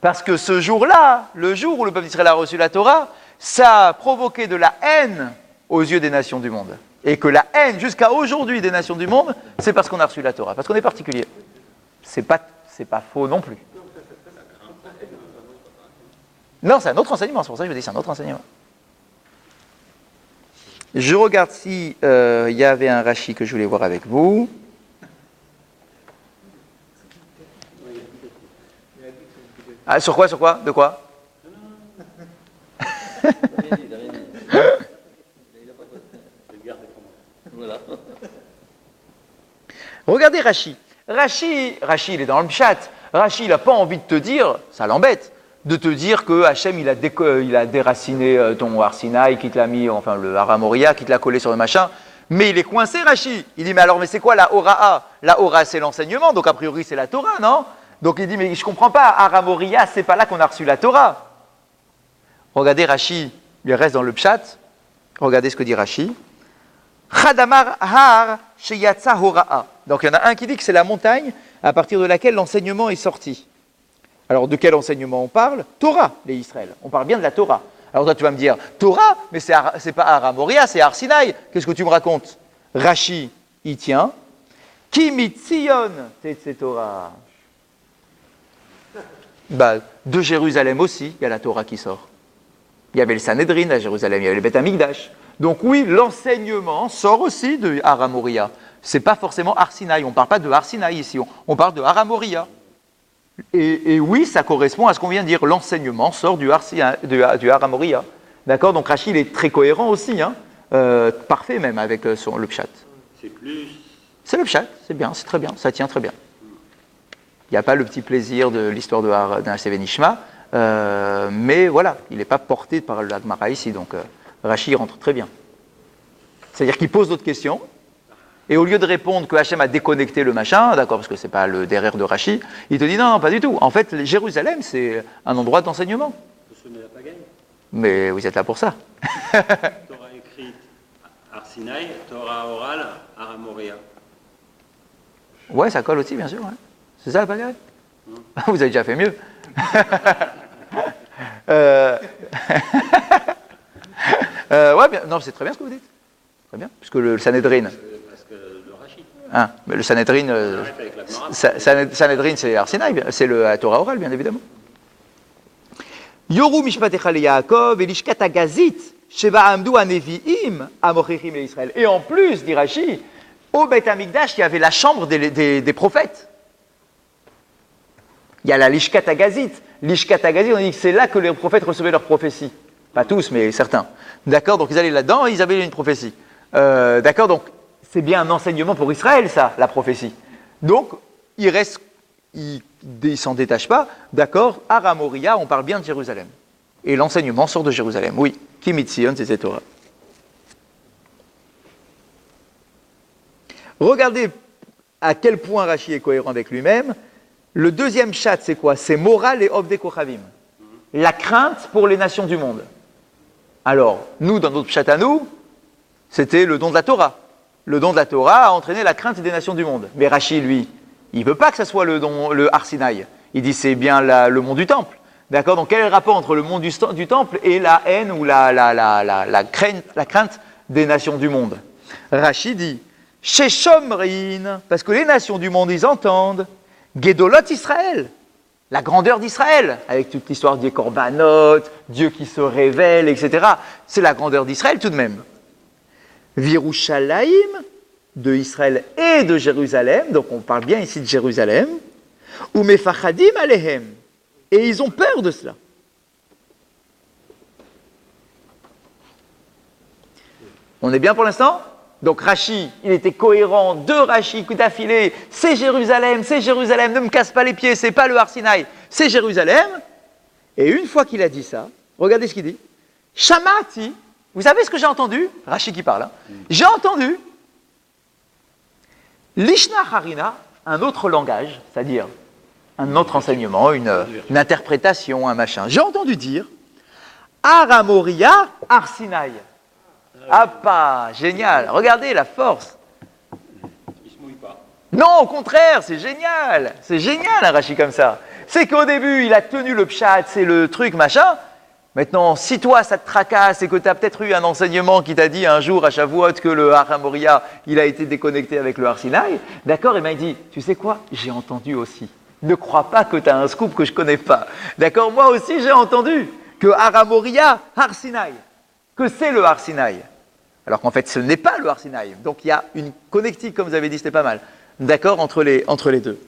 Parce que ce jour-là, le jour où le peuple d'Israël a reçu la Torah, ça a provoqué de la haine aux yeux des nations du monde. Et que la haine, jusqu'à aujourd'hui, des nations du monde, c'est parce qu'on a reçu la Torah, parce qu'on est particulier. C'est pas faux non plus. Non, c'est un autre enseignement, c'est pour ça que je dis c'est un autre enseignement. Je regarde si il y avait un Rashi que je voulais voir avec vous. Ah, sur quoi? De quoi? Rien dit, il a rien dit. Il a pas de... C'est le garde des commandements. Voilà. Regardez Rashi. Rashi, il est dans le chat. Rashi, il n'a pas envie de te dire, ça l'embête, de te dire que Hachem, il a déraciné ton Arsinaï, qui te l'a mis, enfin le Haramoria, qui te l'a collé sur le machin. Mais il est coincé, Rashi. Il dit, mais c'est quoi la Hora'a? La Hora, c'est l'enseignement, donc a priori, c'est la Torah, non? Donc il dit, mais je comprends pas, Haramoria, c'est pas là qu'on a reçu la Torah. Regardez Rashi, il reste dans le chat. Regardez ce que dit Rashi. Chadamar har sheyatsa Hora'a. Donc il y en a un qui dit que c'est la montagne à partir de laquelle l'enseignement est sorti. Alors de quel enseignement on parle? Torah, les Israël. On parle bien de la Torah. Alors toi tu vas me dire, Torah, mais c'est pas Haramoria, c'est Arsinaï. Qu'est-ce que tu me racontes? Rashi, il tient. Ki mitzion tetze Torah. De Jérusalem aussi, il y a la Torah qui sort. Il y avait le Sanhedrin à Jérusalem, il y avait le Beth Amikdash. Donc oui, l'enseignement sort aussi de Haramoria. C'est pas forcément Arsinaï. On ne parle pas de Arsinaï ici, on parle de Haramoria. Et oui, ça correspond à ce qu'on vient de dire. L'enseignement sort du Haramoria. D'accord? Donc Rachid est très cohérent aussi, hein? Parfait même avec le pshat. C'est plus. C'est le pshat, c'est bien, c'est très bien, ça tient très bien. Il n'y a pas le petit plaisir de l'histoire d'un Sevenishma, mais voilà, il n'est pas porté par l'Agmara ici, donc Rachid rentre très bien. C'est-à-dire qu'il pose d'autres questions, et au lieu de répondre que Hachem a déconnecté le machin, d'accord, parce que ce n'est pas le derrière de Rachid, il te dit non, pas du tout. En fait, Jérusalem, c'est un endroit d'enseignement. Vous sonnez la pagaille. Mais vous êtes là pour ça. Torah écrite, Arsinaï, Torah orale, Haramoria. Ouais, ça colle aussi, bien sûr. Ouais. C'est ça la pagaille? Vous avez déjà fait mieux. Ouais, bien, non, c'est très bien ce que vous dites. Très bien, puisque le Sanhedrin. Parce que le Rachid. Hein, mais le Sanhedrin, Sanhedrin, c'est Arsinaï, c'est la Torah orale, bien évidemment. Yoru mishpatecha le Yaakov et lishkat agazit sheba amdu aneviim amochichim le Israël. Et en plus, dit Rashi, au Beth Amikdash, il y avait la chambre des prophètes. Il y a la lishkat agazit. Lishkat agazit, on dit que c'est là que les prophètes recevaient leurs prophéties. Pas tous, mais certains. D'accord, donc ils allaient là-dedans et ils avaient une prophétie. D'accord, donc c'est bien un enseignement pour Israël, ça, la prophétie. Donc, il s'en détache pas. D'accord, Haramoria, on parle bien de Jérusalem. Et l'enseignement sort de Jérusalem. Oui, Kimitzion, c'est Torah. Regardez à quel point Rashi est cohérent avec lui-même. Le deuxième chat, c'est quoi? C'est moral et obde kochavim. La crainte pour les nations du monde. Alors, nous, dans notre chat à nous, c'était le don de la Torah. Le don de la Torah a entraîné la crainte des nations du monde. Mais Rashi, lui, il ne veut pas que ce soit le Arsinaï. Il dit c'est bien le monde du temple. D'accord? Donc quel est le rapport entre le monde du temple et la haine ou la crainte des nations du monde? Rashi dit chez Shomrin, parce que les nations du monde, ils entendent Gedolot Israël, la grandeur d'Israël, avec toute l'histoire des korbanot, Dieu qui se révèle, etc. C'est la grandeur d'Israël tout de même. Virushalayim, de Israël et de Jérusalem, donc on parle bien ici de Jérusalem, ou mefachadim alehem, et ils ont peur de cela. On est bien pour l'instant? Donc Rashi, il était cohérent, deux Rashi d'affilée, c'est Jérusalem, ne me casse pas les pieds, c'est pas le Har Sinaï, c'est Jérusalem. Et une fois qu'il a dit ça, regardez ce qu'il dit. Shamati, vous savez ce que j'ai entendu? Rashi qui parle, hein. J'ai entendu Lishna Harina, un autre langage, c'est-à-dire un autre enseignement, une interprétation, un machin. J'ai entendu dire Haramoria Har Sinaï. Ah pas, génial, regardez la force. Il se mouille pas. Non, au contraire, c'est génial un Rashi comme ça. C'est qu'au début, il a tenu le pshat, c'est le truc, machin. Maintenant, si toi, ça te tracasse et que tu as peut-être eu un enseignement qui t'a dit un jour à Shavuot que le Haramoria, il a été déconnecté avec le Har Sinaï, d'accord, et bien il dit, tu sais quoi, j'ai entendu aussi. Ne crois pas que tu as un scoop que je connais pas. D'accord, moi aussi j'ai entendu que Haramoria, Har Sinaï, que c'est le Har Sinaï. Alors qu'en fait, ce n'est pas le Har Sinaï. Donc il y a une connectique, comme vous avez dit, c'était pas mal. D'accord, entre les deux.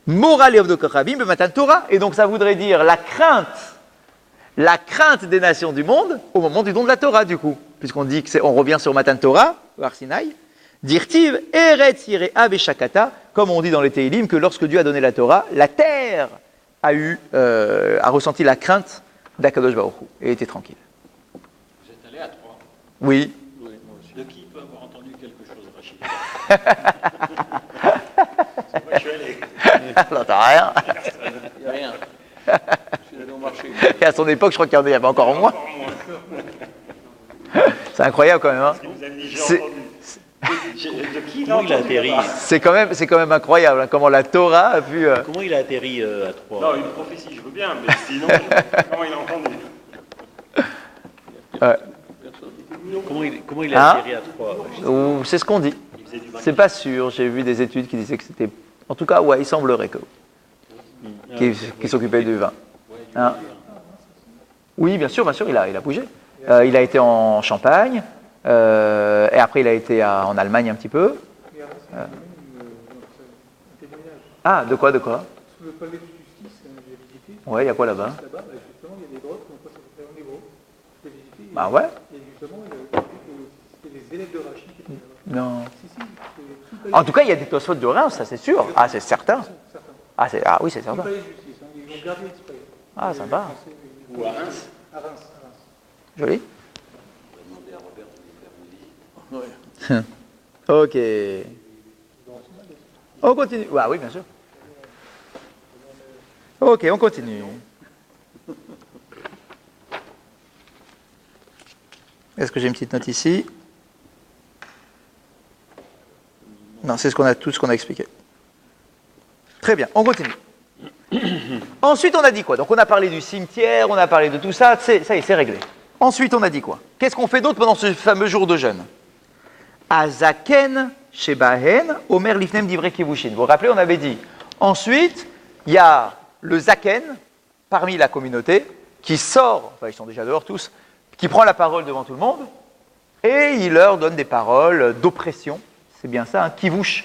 Moral et Ovdo Kochavim, Matan Torah. Et donc ça voudrait dire la crainte la crainte des nations du monde au moment du don de la Torah, du coup. Puisqu'on dit qu'on revient sur Matan Torah, au Har Sinaï, Dirtiv, Eretz Yirea Veshakata, comme on dit dans les Teilim, que lorsque Dieu a donné la Torah, la terre a ressenti la crainte d'Akadosh Baruch Hu et était tranquille. Vous êtes allé à Troyes. Oui. De qui peut avoir entendu quelque chose, Rachid? Moi, je suis allé. Alors, t'as rien. Il n'y a rien. Je suis allé au marché. Et à son époque, je crois qu'il y en avait encore moins. C'est incroyable quand même. Hein. Vous avez dit, j'ai C'est- entendu. De qui Comment il a atterri C'est quand même incroyable hein, comment la Torah a pu. Comment il a atterri à Troyes? Non, une prophétie, je veux bien, mais sinon, comment il a entendu? Comment il a Hein atterri à Troyes? Ou c'est ce qu'on dit. Il faisait du C'est pas sûr. J'ai vu des études qui disaient que c'était. En tout cas, ouais, il semblerait que. Qui s'occupait du vin. Hein. Oui, bien sûr, il a bougé. Il a été en Champagne, et après il a été en Allemagne un petit peu. Et avant, c'est un témoignage. Ah, de quoi Sous le palais de justice, j'ai visité. Ouais, il y a quoi là-bas Là-bas, justement, il y a des grottes, donc ça s'appelle en hébreu. J'ai visité. Bah ouais. Et justement, il a dit que c'était les élèves de Rachid qui étaient là-bas. Non. Si, sous le palais En tout cas, il y a des Tosfot de Reims, ça c'est sûr. Ah, c'est certain. certains. Ah oui, c'est Sous le certain. palais de justice, ils l'ont gardé exprès. Ah, sympa. Ou à Reims. À Reims. Joli. Ok. On continue. Ah oui, bien sûr. Ok, on continue. Est-ce que j'ai une petite note ici? Non, c'est tout ce qu'on a expliqué. Très bien, on continue. Ensuite, on a dit quoi? Donc, on a parlé du cimetière, on a parlé de tout ça, ça y est, c'est réglé. Ensuite, on a dit quoi? Qu'est-ce qu'on fait d'autre pendant ce fameux jour de jeûne? Azaken Shebahen, Omer Lifnem Divrei Kivushin. Vous vous rappelez, on avait dit. Ensuite, il y a le Zaken, parmi la communauté, qui sort, enfin ils sont déjà dehors tous, qui prend la parole devant tout le monde, et il leur donne des paroles d'oppression, c'est bien ça, un kivush,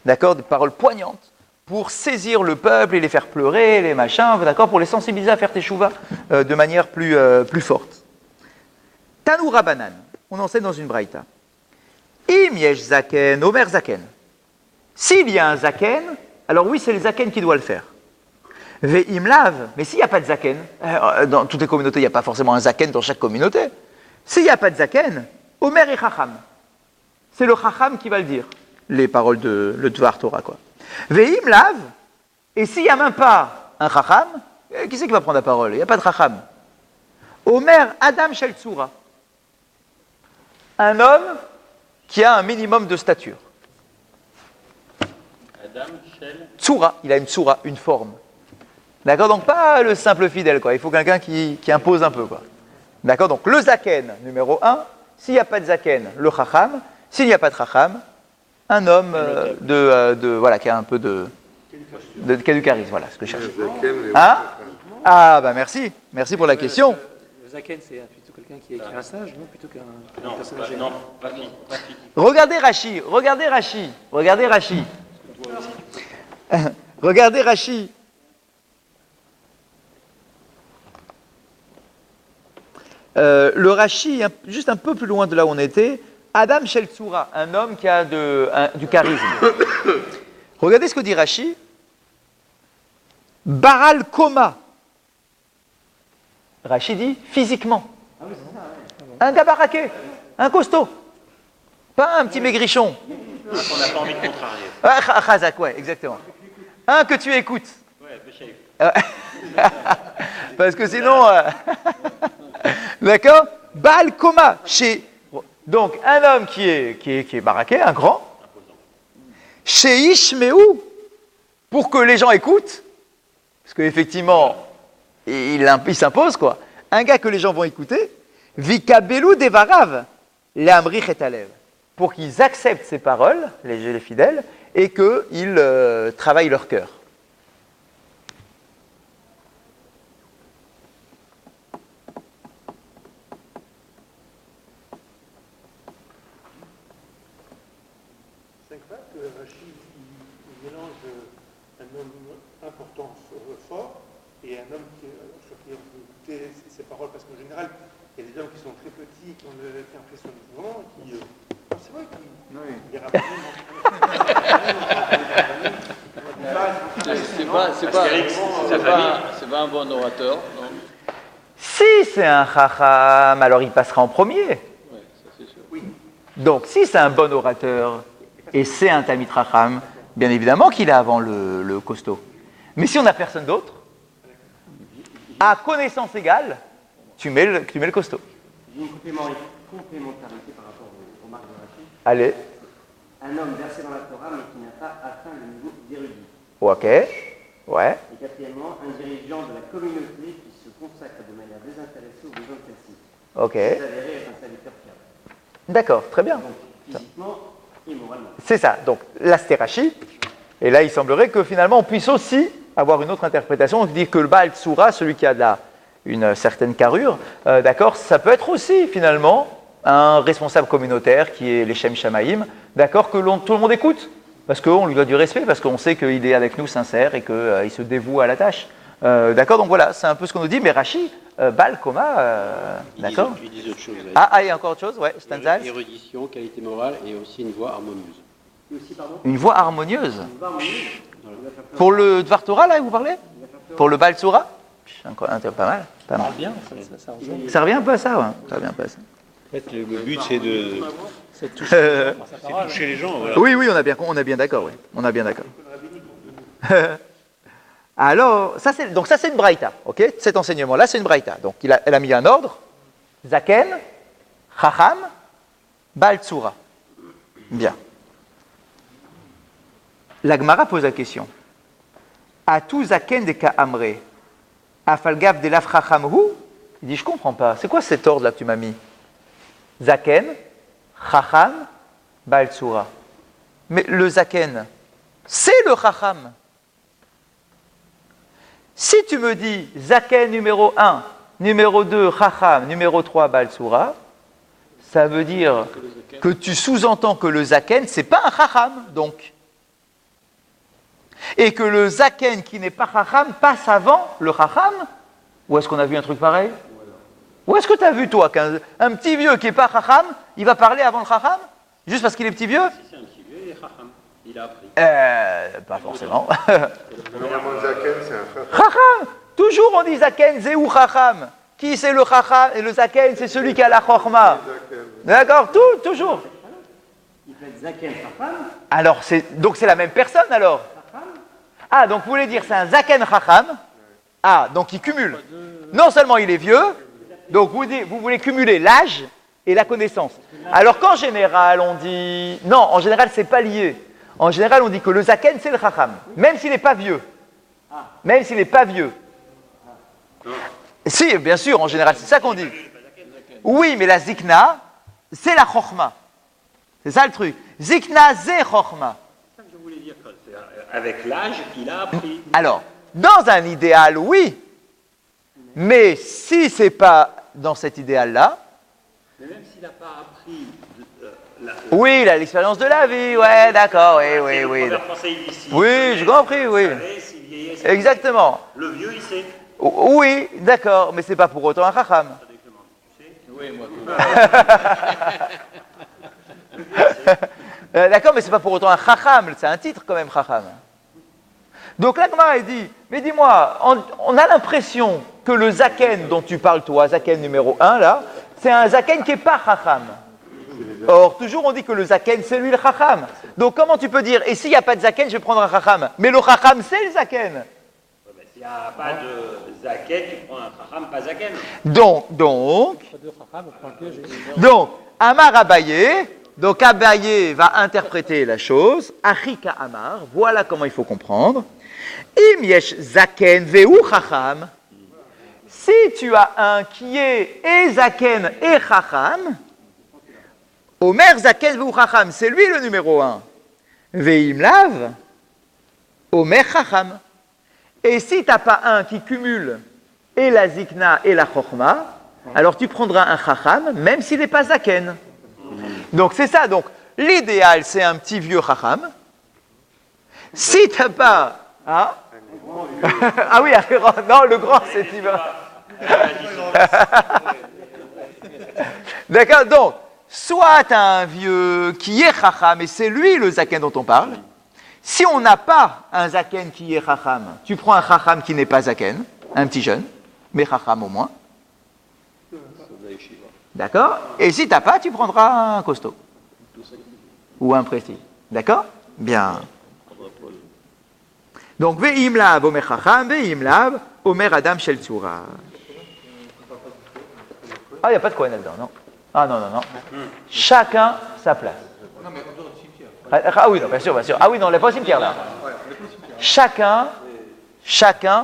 d'accord, des paroles poignantes, pour saisir le peuple et les faire pleurer, les machins, d'accord, pour les sensibiliser à faire teshuva de manière plus forte. Tanou Rabanan, on enseigne dans une braïta. Im yesh zaken, Omer zaken. S'il y a un zaken, alors oui, c'est le zaken qui doit le faire. Ve'im lav, mais s'il n'y a pas de zaken, dans toutes les communautés, il n'y a pas forcément un zaken dans chaque communauté. S'il n'y a pas de zaken, Omer et chacham. C'est le chacham qui va le dire, les paroles de le Dvar Torah, quoi. Ve'im lav, et s'il n'y a même pas un chacham, qui c'est qui va prendre la parole? Il n'y a pas de chacham. Omer Adam Shel Tzura. Un homme qui a un minimum de stature. Adam, Shel. Tsura, il a une tsura, une forme. D'accord, donc pas le simple fidèle, quoi. Il faut quelqu'un qui impose un peu, quoi. D'accord, donc le zaken, numéro 1. S'il n'y a pas de zaken, le chacham. S'il n'y a pas de chacham, un homme voilà, qui a un peu qui a du charisme, voilà ce que je cherche. Hein? Ah, bah merci. Merci pour la question. Le zaken, c'est plutôt quelqu'un qui est un sage, non? Plutôt qu'un Non, personnage. non, pas physique. Regardez Rachi, regardez Rachi, regardez Rachi. Regardez Rachi. Le Rachi, juste un peu plus loin de là où on était, Adam Shel Tzura, un homme qui a du charisme. Regardez ce que dit Rachi. Baral Koma. Rachi dit physiquement. Un gars baraqué, un costaud. Pas un petit maigrichon. On n'a pas envie de contrarier. Ah, Chazak, ouais, exactement. Un que tu écoutes. Ouais, Béchaïf. Parce que sinon. D'accord? Baal Koma. Donc, un homme qui est baraqué, un grand. Chez Ishmeou, pour que les gens écoutent. Parce qu'effectivement, il s'impose, quoi. Un gars que les gens vont écouter. Vikabelu Devarav, l'Amrich et Alev. Pour qu'ils acceptent ces paroles, les fidèles, et qu'ils travaillent leur cœur. C'est incroyable que Rachid il mélange un homme important, fort, et un homme sur qui on peut écouter ses paroles, parce qu'en général, il y a des hommes qui sont très petits, qui ont été impressionnés souvent, qui... c'est vrai qu'ils... Les C'est pas un bon orateur. Non. Si c'est un chacham, alors il passera en premier. Ouais, ça c'est sûr. Oui. Donc, si c'est un bon orateur et c'est un Talmid Chacham, bien évidemment qu'il est avant le costaud. Mais si on n'a personne d'autre, à connaissance égale, tu mets le costaud. J'ai une complémentarité par rapport aux remarques de Rachid. Allez. Un homme versé dans la Torah mais qui n'a pas atteint le niveau d'érudit. Ok. Ouais. Et quatrièmement, un dirigeant de la communauté qui se consacre de manière désintéressée aux besoins de celle-ci. Ok. S'avérer être un serviteur fiable. D'accord, très bien. Donc, physiquement et moralement. C'est ça. Donc, là, c'était Rashi. Et là, il semblerait que finalement, on puisse aussi avoir une autre interprétation, dire que le Baal Tsura, celui qui a une certaine carrure, d'accord, ça peut être aussi finalement un responsable communautaire qui est l'Echem Shamaïm, d'accord, que tout le monde écoute, parce qu'on lui doit du respect, parce qu'on sait qu'il est avec nous sincère et qu'il se dévoue à la tâche. D'accord, donc voilà, c'est un peu ce qu'on nous dit, mais Rashi, Baal Koma, d'accord. Ils disent autre chose. Ah, il y a encore autre chose, ouais, Stanzal. Érudition, qualité morale et aussi une voix harmonieuse. Et aussi, pardon, Une voix harmonieuse. une voix harmonieuse. Pour le Dvar Torah, là, vous parlez? Pour le Baal Tsura? Pas mal, pas mal. parle bien, ça rejoint. Ça revient un peu à ça, ouais. Ça revient un peu à ça. En fait, le but, c'est de C'est toucher sa parole. toucher les gens. Voilà. Oui, on est bien d'accord, oui. On est bien d'accord. Alors, ça c'est une braïta, ok? Cet enseignement-là, c'est une braïta. Donc, elle a mis un ordre. Zaken, Chacham, Baal Tsura. Bien. La Gemara pose la question. Atu Zaken de Ka'amre, Afalgav de Laf Chacham Hu? Il dit, je comprends pas. C'est quoi cet ordre-là que tu m'as mis? Zaken, Chacham, Baal Tsura. Mais le Zaken, c'est le Chacham. Si tu me dis Zaken numéro 1, numéro 2, Chacham, numéro 3, Baal Tsura, ça veut dire que tu sous-entends que le Zaken, c'est pas un Chacham, donc. Et que le Zaken qui n'est pas Chacham passe avant le Chacham. Où est-ce qu'on a vu un truc pareil? Où est-ce que tu as vu, toi, qu'un petit vieux qui n'est pas Chacham, il va parler avant le Chacham? Juste parce qu'il est petit vieux? Si c'est un petit vieux, il est chacham. Il a appris. Pas forcément. Normalement, le Zaken, c'est un frère. Chacham! Toujours on dit Zaken, Zéou Chacham. Qui c'est le Chacham? Et le Zaken, c'est celui qui a la Chochma. D'accord? Toujours. Il peut être Zaken Chacham, Alors, donc c'est la même personne, alors? Ah, donc vous voulez dire c'est un Zaken Chacham? Ah, donc il cumule. Non seulement il est vieux, donc vous voulez cumuler l'âge et la connaissance. Alors qu'en général, on dit... Non, en général, c'est pas lié. En général, on dit que le Zaken, c'est le Chacham, même s'il n'est pas vieux. Même s'il n'est pas vieux. Si, bien sûr, en général, c'est ça qu'on dit. Oui, mais la Zikna, c'est la Chochma. C'est ça le truc. Zikna, zé Chochma. C'est ça que je voulais dire. C'est avec l'âge, il a appris. Alors, dans un idéal, oui. Mais si c'est pas dans cet idéal-là, Mais même s'il n'a pas appris... oui, il a l'expérience de la vie, ouais, d'accord, oui. Le proverbe français, il dit si. Oui, j'ai compris, oui. Vous savez, s'il vieillit, c'est- Exactement. Le vieux, il sait. Oui, d'accord, mais c'est pas pour autant un Chacham. Oui, moi. D'accord, mais c'est pas pour autant un Chacham, c'est un titre quand même, Chacham. Donc la Gemara, elle dit, mais dis-moi, on a l'impression que le Zaken dont tu parles, toi, Zaken numéro 1, là, c'est un Zaken qui n'est pas Chacham. Or, toujours on dit que le Zaken, c'est lui le Chacham. Donc comment tu peux dire, et s'il n'y a pas de Zaken, je vais prendre un Chacham? Mais le Chacham, c'est le Zaken. Ouais, ben, s'il n'y a pas de zaken, tu prends un chacham, pas zaken. Donc, Entre deux chacham, on prend le vieux. donc, Amar Abaye, donc Abaye va interpréter la chose, Achika Amar, voilà comment il faut comprendre. Im yesh zaken ve'u chacham, si tu as un qui est et zaken et chacham, Omer zaken ve'u chacham, c'est lui le numéro 1. Ve'im lav, Omer chacham. Et si tu n'as pas un qui cumule et la zikna et la chokhma, alors tu prendras un chacham, même s'il n'est pas zaken. Donc c'est ça. Donc l'idéal, c'est un petit vieux chacham. Si tu n'as pas... Hein, Ah oui, un grand. Non, le grand, c'est Timon. D'accord, donc, soit tu as un vieux qui est chacham, et c'est lui le zaken dont on parle. Si on n'a pas un zaken qui est chacham, tu prends un chacham qui n'est pas zaken, un petit jeune, mais chacham au moins. D'accord? Et si tu n'as pas, tu prendras un costaud. Ou un précis. D'accord? Bien. Donc, ve'im lab omer chacham, ve'im lab omer adam shel tzura. Ah, il n'y a pas de Kohen là-dedans, non? Ah non, non, non. Chacun sa place. Non, mais on doit au cimetière. Ah oui, non, bien sûr, bien sûr. Ah oui, non, on n'est pas au cimetière là. Chacun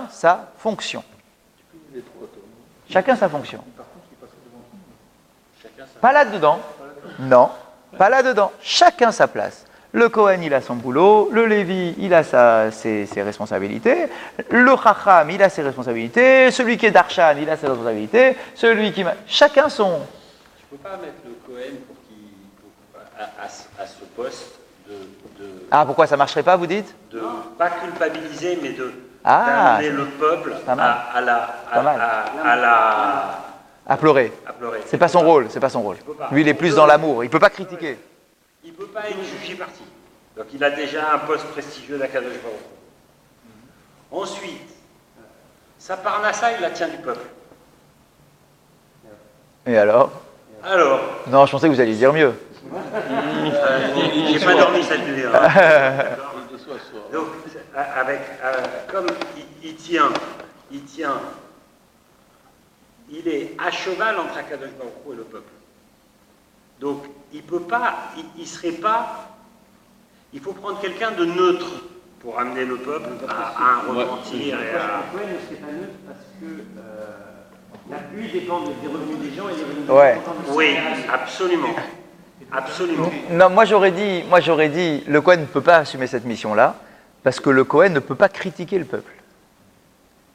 sa fonction. Chacun sa fonction. Pas là-dedans. Non, pas là-dedans. Chacun sa place. Le Kohen, il a son boulot. Le Lévi, il a ses responsabilités. Le Chacham, il a ses responsabilités. Celui qui est Darshan, il a ses responsabilités. Celui qui... Chacun son... Je ne peux pas mettre le Cohen à ce poste de Ah, pourquoi ça ne marcherait pas, vous dites? de pas culpabiliser, mais Ah, d'amener le peuple pas mal. À pleurer. à pleurer. C'est pas son rôle, c'est pas son rôle. peut pas. Lui, il est plus dans l'amour. Il peut pas critiquer. Il ne peut pas être jugé parti. Donc il a déjà un poste prestigieux d'Akadosh Baruch Hu. Ensuite, sa parnassa, il la tient du peuple. Et alors? Alors, Non, je pensais que vous alliez dire mieux. j'ai pas dormi cette nuit. Hein. Donc, comme il tient, il est à cheval entre Akadosh Baruch Hu et le peuple. Donc, il peut pas, il serait pas. Il faut prendre quelqu'un de neutre pour amener le peuple à un repentir et à. Le Cohen ne serait pas neutre parce que la pluie dépend des revenus des gens et des revenus Ouais. des gens. Oui, absolument. Absolument. Non, moi j'aurais dit, le Kohen ne peut pas assumer cette mission-là, parce que le Kohen ne peut pas critiquer le peuple.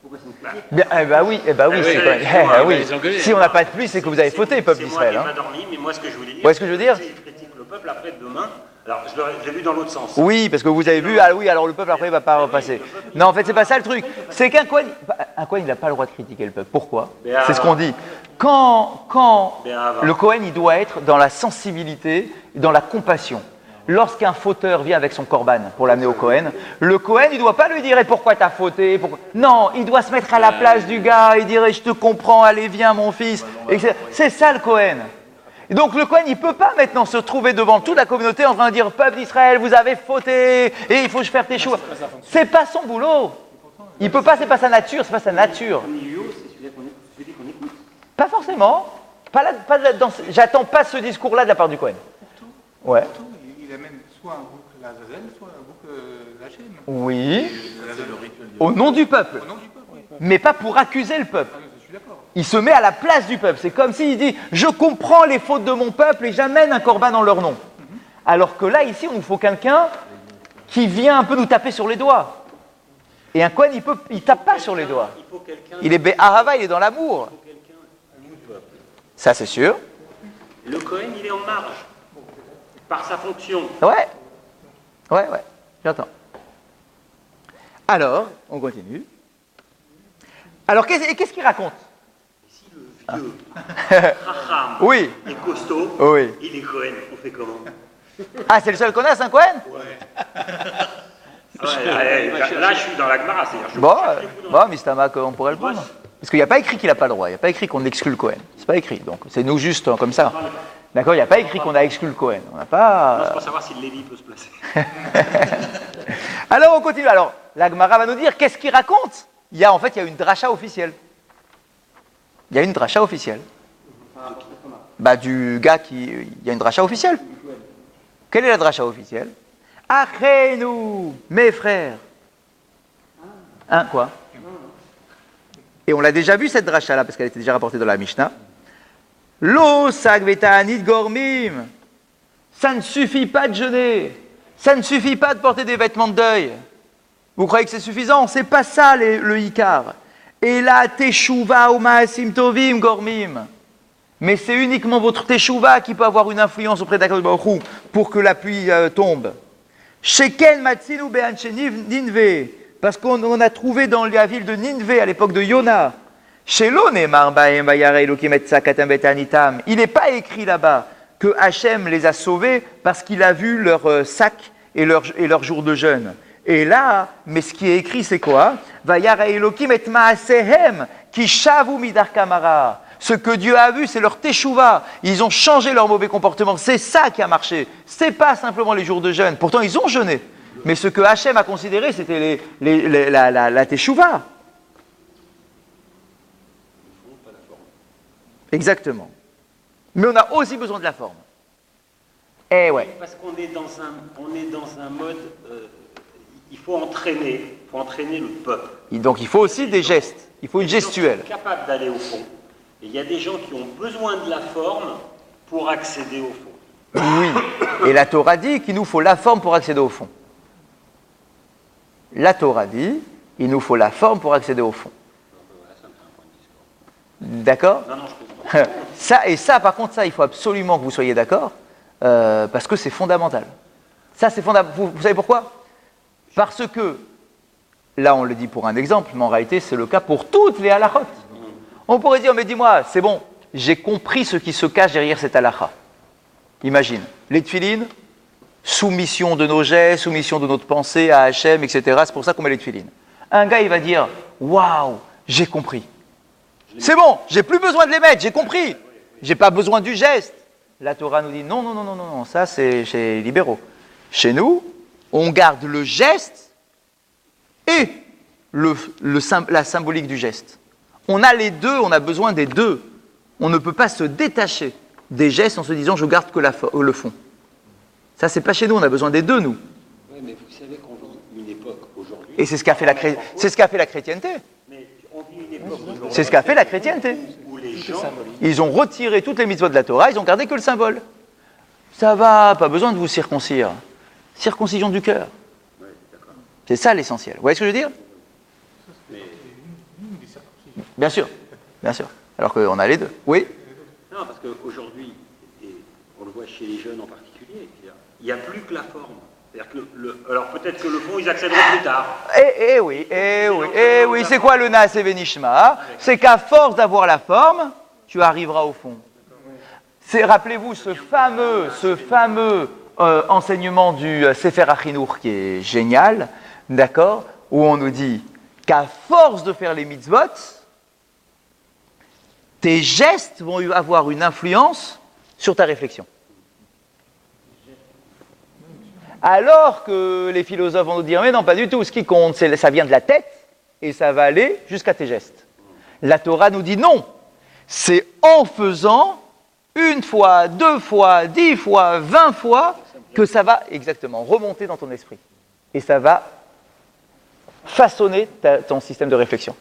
Pourquoi c'est une critique? Bien, eh ben oui, c'est quand même. oui, Eh oui. Si on n'a pas de pluie, c'est que vous avez fauté, peuple d'Israël. C'est moi Hein. qui n'ai pas dormi, mais moi ce que je voulais dire. Ouais, ce que je veux dire? C'est qu'il critique le peuple après demain. Alors, je l'ai vu dans l'autre sens. Oui, parce que vous avez vu, ah oui, alors le peuple après il va pas repasser. Non, en fait, c'est pas ça le truc. C'est qu'un Kohen, il n'a pas le droit de critiquer le peuple. Pourquoi? C'est ce qu'on dit. Quand le Kohen, il doit être dans la sensibilité, dans la compassion. Lorsqu'un fauteur vient avec son korban pour l'amener au Kohen, le Kohen, il ne doit pas lui dire « Et pourquoi t'as fauté ?» Non, il doit se mettre à la place du gars et dire « Je te comprends, allez, viens mon fils. » C'est ça le Kohen. Et donc le Kohen, il ne peut pas maintenant se trouver devant toute la communauté en train de dire « Peuple d'Israël, vous avez fauté et il faut faire tes choix. » C'est pas son boulot. Il peut pas, c'est pas sa nature, c'est pas sa nature. Celui qu'on écoute. Pas forcément. J'attends pas ce discours-là de la part du Kohen. Ouais. Il amène soit un bouc Lazazel, soit un bouc Hachem. Oui. Au nom du peuple. Au nom du peuple, oui. Mais pas pour accuser le peuple. Ah, je suis d'accord. Il se met à la place du peuple. C'est comme s'il dit « Je comprends les fautes de mon peuple et j'amène un corban en leur nom. » Alors que là, ici, on nous faut quelqu'un qui vient un peu nous taper sur les doigts. Et un Kohen, il tape pas sur les doigts. Il faut quelqu'un. Il est Be'ahava, il est dans l'amour. Il faut quelqu'un du peuple. Ça, c'est sûr. Le Cohen, il est en marge. Par sa fonction. Ouais, j'entends. Alors, on continue. Alors, qu'est-ce qu'il raconte? Si le vieux, Raham, Oui. est costaud, Oui. il est Cohen. On fait comment? Ah, c'est le seul qu'on a, c'est un Kohen? Là, je suis dans la Gemara. Bon, Mistama, on pourrait le prendre. Parce qu'il n'y a pas écrit qu'il n'a pas le droit. Il n'y a pas écrit qu'on exclut le Kohen. C'est pas écrit. Donc, c'est nous juste comme ça. D'accord? Il n'y a pas écrit qu'on a exclu le Kohen. On n'a pas. C'est pour savoir si le Lévi peut se placer. Alors, on continue. Alors, la Gemara va nous dire qu'est-ce qu'il raconte? Il y a une dracha officielle. Il y a une dracha officielle. Bah, du gars il y a une dracha officielle. Quelle est la dracha officielle? Achenu, mes frères. Hein, quoi? Et on l'a déjà vu cette dracha là, parce qu'elle était déjà rapportée dans la Mishnah. Lo sagvetanit gormim. Ça ne suffit pas de jeûner. Ça ne suffit pas de porter des vêtements de deuil. Vous croyez que c'est suffisant? C'est pas ça le Icar. Et la teshuva ou ma'asim tovim gormim. Mais c'est uniquement votre teshuva qui peut avoir une influence auprès d'Akadosh Baruch Hu pour que la pluie tombe. Sheken matzinu be'ancheniv ninve Parce qu'on a trouvé dans la ville de Ninvé, à l'époque de Yona, chez l'Onemar, il n'est pas écrit là-bas que Hachem les a sauvés parce qu'il a vu leur sac et leur jour de jeûne. Et là, mais ce qui est écrit, c'est quoi? Vayara Elokim et Maasehem, ki shavu midar kamara. Ce que Dieu a vu, c'est leur teshuva. Ils ont changé leur mauvais comportement. C'est ça qui a marché. C'est pas simplement les jours de jeûne. Pourtant, ils ont jeûné. Mais ce que Hachem a considéré, c'était la teshuva. Exactement. Mais on a aussi besoin de la forme. Eh ouais. Parce qu'on est dans un mode, il faut entraîner le peuple. Donc il faut aussi des gestes. Il faut une gestuelle. Ils sont capables d'aller au fond. Et il y a des gens qui ont besoin de la forme pour accéder au fond. Oui. Et la Torah dit qu'il nous faut la forme pour accéder au fond. La Torah dit il nous faut la forme pour accéder au fond. D'accord? Non, je comprends. Ça, par contre, ça, il faut absolument que vous soyez d'accord, parce que c'est fondamental. Ça, c'est fondamental. Vous savez pourquoi? Parce que, là, on le dit pour un exemple, mais en réalité, c'est le cas pour toutes les halachot. On pourrait dire, mais dis-moi, c'est bon, j'ai compris ce qui se cache derrière cette halakha. Imagine, les tefilines, soumission de nos gestes, soumission de notre pensée à Hachem, etc. C'est pour ça qu'on met les tefilines. Un gars, il va dire, waouh, j'ai compris. C'est bon, j'ai plus besoin de les mettre, j'ai compris. J'ai pas besoin du geste. La Torah nous dit non, ça c'est chez les libéraux. Chez nous, on garde le geste et la symbolique du geste. On a les deux, on a besoin des deux. On ne peut pas se détacher des gestes en se disant je garde que le fond. Ça, c'est pas chez nous, on a besoin des deux, nous. Oui, mais vous savez qu'on vit une époque aujourd'hui. Et c'est ce qu'a fait la chrétienté. Mais on vit une époque aujourd'hui C'est ce qu'a fait la chrétienté. où les gens, Ils ont retiré toutes les mitzvot de la Torah, ils ont gardé que le symbole. Ça va, pas besoin de vous circoncire. Circoncision du cœur. C'est ça l'essentiel. Vous voyez ce que je veux dire? Bien sûr. Alors qu'on a les deux. Oui? non, parce qu'aujourd'hui, et on le voit chez les jeunes en particulier, il n'y a plus que la forme. C'est-à-dire que alors peut-être que le fond, ils accéderont plus tard. Oui, c'est quoi le Naas et Benishma? C'est qu'à force d'avoir la forme, tu arriveras au fond. Rappelez-vous ce fameux enseignement du Sefer HaChinuch qui est génial, d'accord, où on nous dit qu'à force de faire les mitzvot, tes gestes vont avoir une influence sur ta réflexion. Alors que les philosophes vont nous dire, mais non, pas du tout, ce qui compte, ça vient de la tête, et ça va aller jusqu'à tes gestes. La Torah nous dit non, c'est en faisant, 1 fois, 2 fois, 10 fois, 20 fois, que ça va exactement remonter dans ton esprit. Et ça va façonner ton système de réflexion.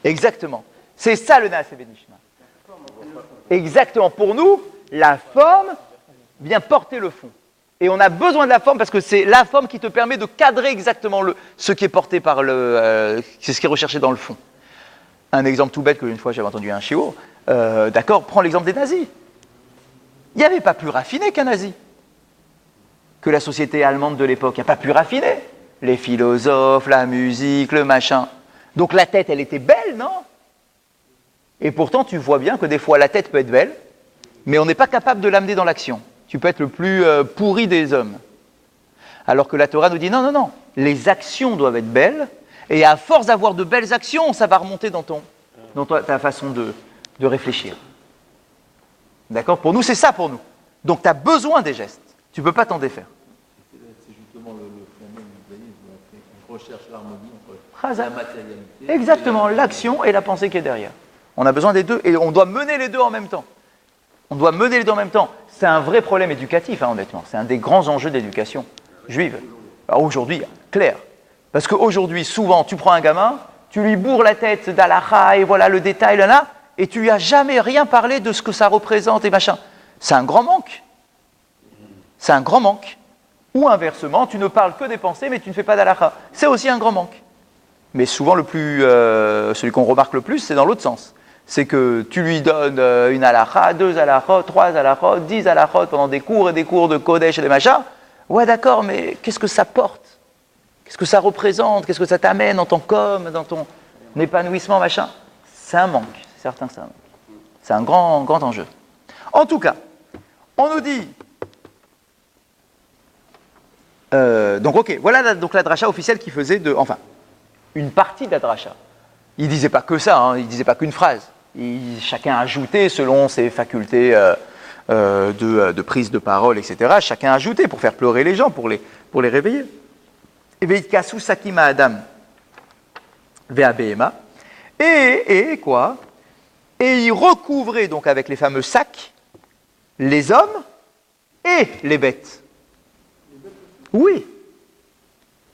Exactement. C'est ça le Naas et Benishma. Exactement. Pour nous, la forme vient porter le fond. Et on a besoin de la forme parce que c'est la forme qui te permet de cadrer exactement ce qui est porté par c'est ce qui est recherché dans le fond. Un exemple tout bête que une fois j'avais entendu un shiur, d'accord, prends l'exemple des nazis. Il n'y avait pas plus raffiné qu'un nazi. Que la société allemande de l'époque, il n'y a pas plus raffiné. Les philosophes, la musique, le machin. Donc la tête, elle était belle, non? Et pourtant, tu vois bien que des fois, la tête peut être belle, mais on n'est pas capable de l'amener dans l'action. Tu peux être le plus pourri des hommes. Alors que la Torah nous dit non, les actions doivent être belles, et à force d'avoir de belles actions, ça va remonter dans ta façon de réfléchir. D'accord? Pour nous, c'est ça pour nous. Donc tu as besoin des gestes. Tu ne peux pas t'en défaire. C'est justement le fondement du judaïsme. On recherche l'harmonie entre la matérialité. Exactement, l'action et la pensée qui est derrière. On a besoin des deux, et on doit mener les deux en même temps. C'est un vrai problème éducatif, honnêtement. C'est un des grands enjeux d'éducation juive. Alors aujourd'hui, clair. Parce qu'aujourd'hui, souvent, tu prends un gamin, tu lui bourres la tête d'Alaha, et voilà le détail, là, et tu lui as jamais rien parlé de ce que ça représente, et machin. C'est un grand manque. Ou inversement, tu ne parles que des pensées, mais tu ne fais pas d'Alaha. C'est aussi un grand manque. Mais souvent, celui qu'on remarque le plus, c'est dans l'autre sens. C'est que tu lui donnes une halakha, 2 halakhot, 3 halakhot, 10 halakhot pendant des cours et des cours de Kodesh et des machins. Ouais, d'accord, mais qu'est-ce que ça porte? Qu'est-ce que ça représente? Qu'est-ce que ça t'amène en tant qu'homme, dans ton épanouissement, machin? C'est un manque, c'est certain que c'est un manque. C'est un grand, grand enjeu. En tout cas, on nous dit... donc ok, voilà donc la dracha officielle qui faisait enfin, une partie de la dracha. Il ne disait pas que ça, il ne disait pas qu'une phrase. Chacun ajoutait selon ses facultés de prise de parole, etc. Chacun ajoutait pour faire pleurer les gens, pour les réveiller. Et veitkasu sakima adam ve'abehema. Et quoi? Et il recouvrait donc avec les fameux sacs les hommes et les bêtes. Oui,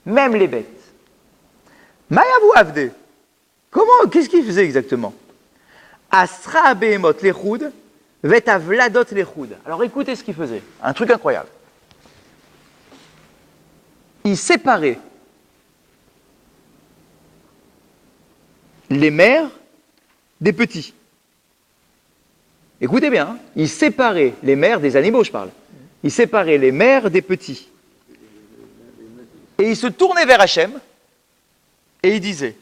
même les bêtes. Mayavu avde. Qu'est-ce qu'il faisait exactement? Asra behemot lechud, veta vladot lechud. Alors écoutez ce qu'il faisait, un truc incroyable. Il séparait les mères des petits. Écoutez bien, il séparait les mères des animaux, je parle. Il séparait les mères des petits. Et il se tournait vers Hachem et il disait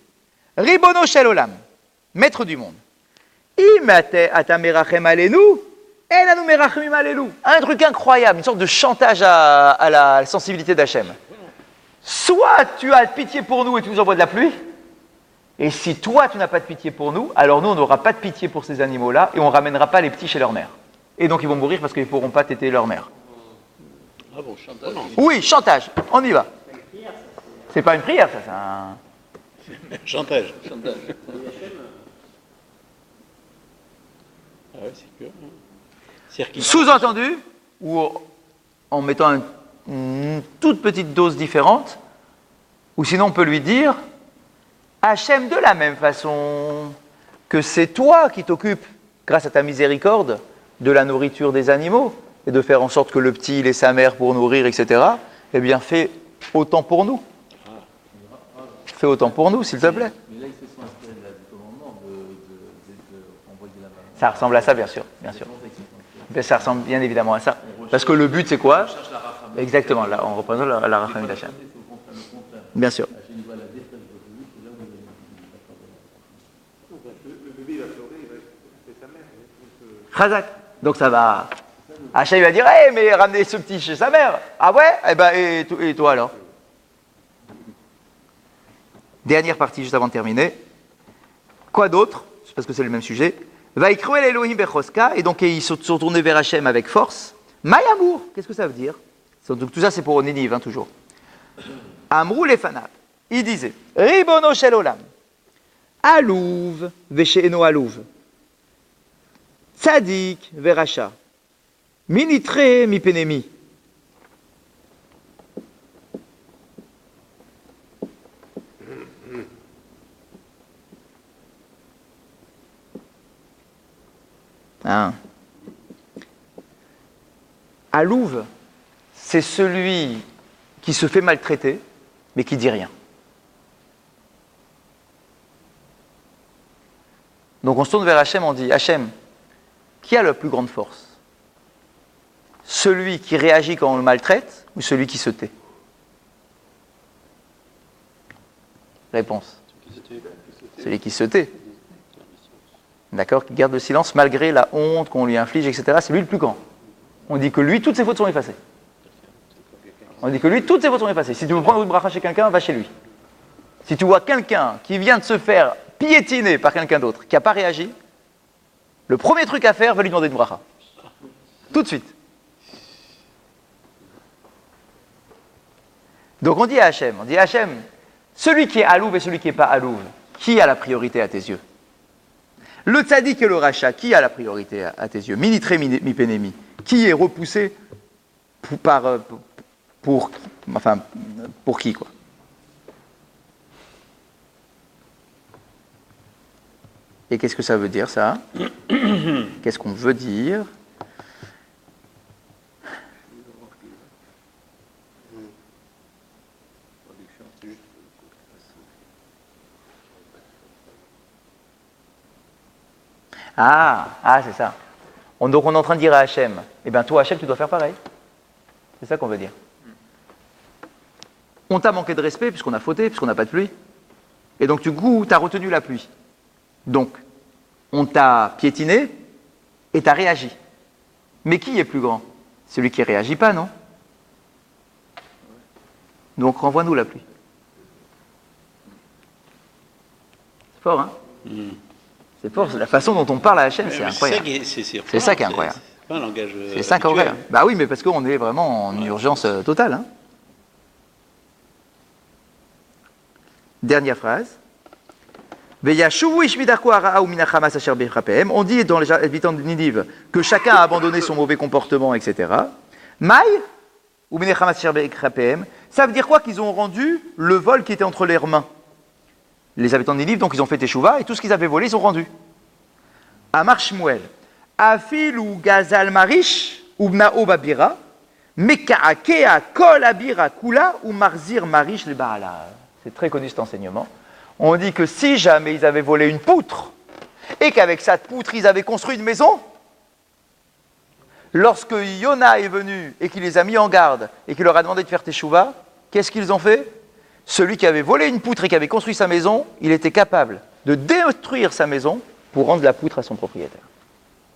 Ribono shel olam, maître du monde. Un truc incroyable, une sorte de chantage à la sensibilité d'Hachem. Soit tu as pitié pour nous et tu nous envoies de la pluie, et si toi tu n'as pas de pitié pour nous, alors nous on n'aura pas de pitié pour ces animaux-là et on ne ramènera pas les petits chez leur mère. Et donc ils vont mourir parce qu'ils ne pourront pas téter leur mère. Ah bon, chantage. Oui, chantage, on y va. C'est pas une prière, ça, c'est un... Chantage. Ah ouais, c'est que... C'est-à-dire qu'il- Sous-entendu, ou en mettant une toute petite dose différente, ou sinon on peut lui dire Hachem, de la même façon que c'est toi qui t'occupes, grâce à ta miséricorde, de la nourriture des animaux, et de faire en sorte que le petit il ait sa mère pour nourrir, etc., eh bien fais autant pour nous. Fais autant pour nous, s'il te plaît. Mais là, ils se sont inspirés du commandement d'envoyer la main. Ça ressemble à ça, bien sûr. Mais ça ressemble bien évidemment à ça. Parce que le but, c'est quoi? Exactement, là, on représente la rachamim d'Hachem. Bien sûr. Le bébé il va pleurer, il va c'est sa mère. Chazak. Donc ça va. Hachem va dire hey, mais ramenez ce petit chez sa mère. Ah ouais? Eh ben, et toi alors? Dernière partie, juste avant de terminer. Quoi d'autre? C'est parce que c'est le même sujet. Vaikru el Elohim bechoska, et donc ils se sont tournés vers Hachem avec force. Mayamour, qu'est-ce que ça veut dire? Donc tout ça c'est pour Nénive, toujours. Amrou lefanav, il disait Ribono shel olam, alouv veshe'eno alouv, tzadik veracha, minitre mipenemi. Hein. Alouv, c'est celui qui se fait maltraiter, mais qui dit rien. Donc on se tourne vers Hachem, on dit Hachem, qui a la plus grande force? Celui qui réagit quand on le maltraite ou celui qui se tait? Réponse. Celui qui se tait. D'accord? Qui garde le silence malgré la honte qu'on lui inflige, etc. C'est lui le plus grand. On dit que lui, toutes ses fautes sont effacées. On dit que lui, toutes ses fautes sont effacées. Si tu veux prendre une bracha chez quelqu'un, va chez lui. Si tu vois quelqu'un qui vient de se faire piétiner par quelqu'un d'autre, qui n'a pas réagi, le premier truc à faire, va lui demander une bracha. Tout de suite. Donc on dit à Hachem, celui qui est alouv et celui qui n'est pas alouv, qui a la priorité à tes yeux? Le tzaddik et le rachat, qui a la priorité à tes yeux? Minitre mipenemi, qui est repoussé pour qui, quoi? Et qu'est-ce que ça veut dire, ça? Qu'est-ce qu'on veut dire? C'est ça. Donc on est en train de dire à Hachem, eh bien toi Hachem, tu dois faire pareil. C'est ça qu'on veut dire. On t'a manqué de respect puisqu'on a fauté, puisqu'on n'a pas de pluie. Et donc, du coup, tu as retenu la pluie. Donc, on t'a piétiné et tu as réagi. Mais qui est plus grand? Celui qui ne réagit pas, non? Donc, renvoie-nous la pluie. C'est fort, hein? C'est fort, la façon dont on parle à Hachem, c'est incroyable. C'est ça qui est incroyable. C'est pas un langage. C'est ça qui est incroyable. Bah oui, mais parce qu'on est vraiment en urgence totale. Hein. Dernière phrase. On dit dans les habitants de Ninive que chacun a abandonné son mauvais comportement, etc. Maï ou ça veut dire quoi? Qu'ils ont rendu le vol qui était entre leurs mains. Les habitants de Ninive, donc ils ont fait Teshuvah et tout ce qu'ils avaient volé, ils ont rendu. Amar Shmuel, Afil ou Gazal Marish ou Bnao Babira, Mekaakea Kol Abira Kula ou Marzir Marish le Baala. C'est très connu cet enseignement. On dit que si jamais ils avaient volé une poutre et qu'avec cette poutre ils avaient construit une maison, lorsque Yona est venu et qu'il les a mis en garde et qu'il leur a demandé de faire Teshuvah, qu'est-ce qu'ils ont fait? Celui qui avait volé une poutre et qui avait construit sa maison, il était capable de détruire sa maison pour rendre la poutre à son propriétaire.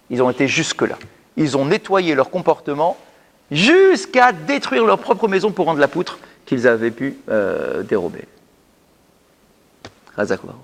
Ils ont été jusque-là. Ils ont nettoyé leur comportement jusqu'à détruire leur propre maison pour rendre la poutre qu'ils avaient pu dérober. Razak Baruch.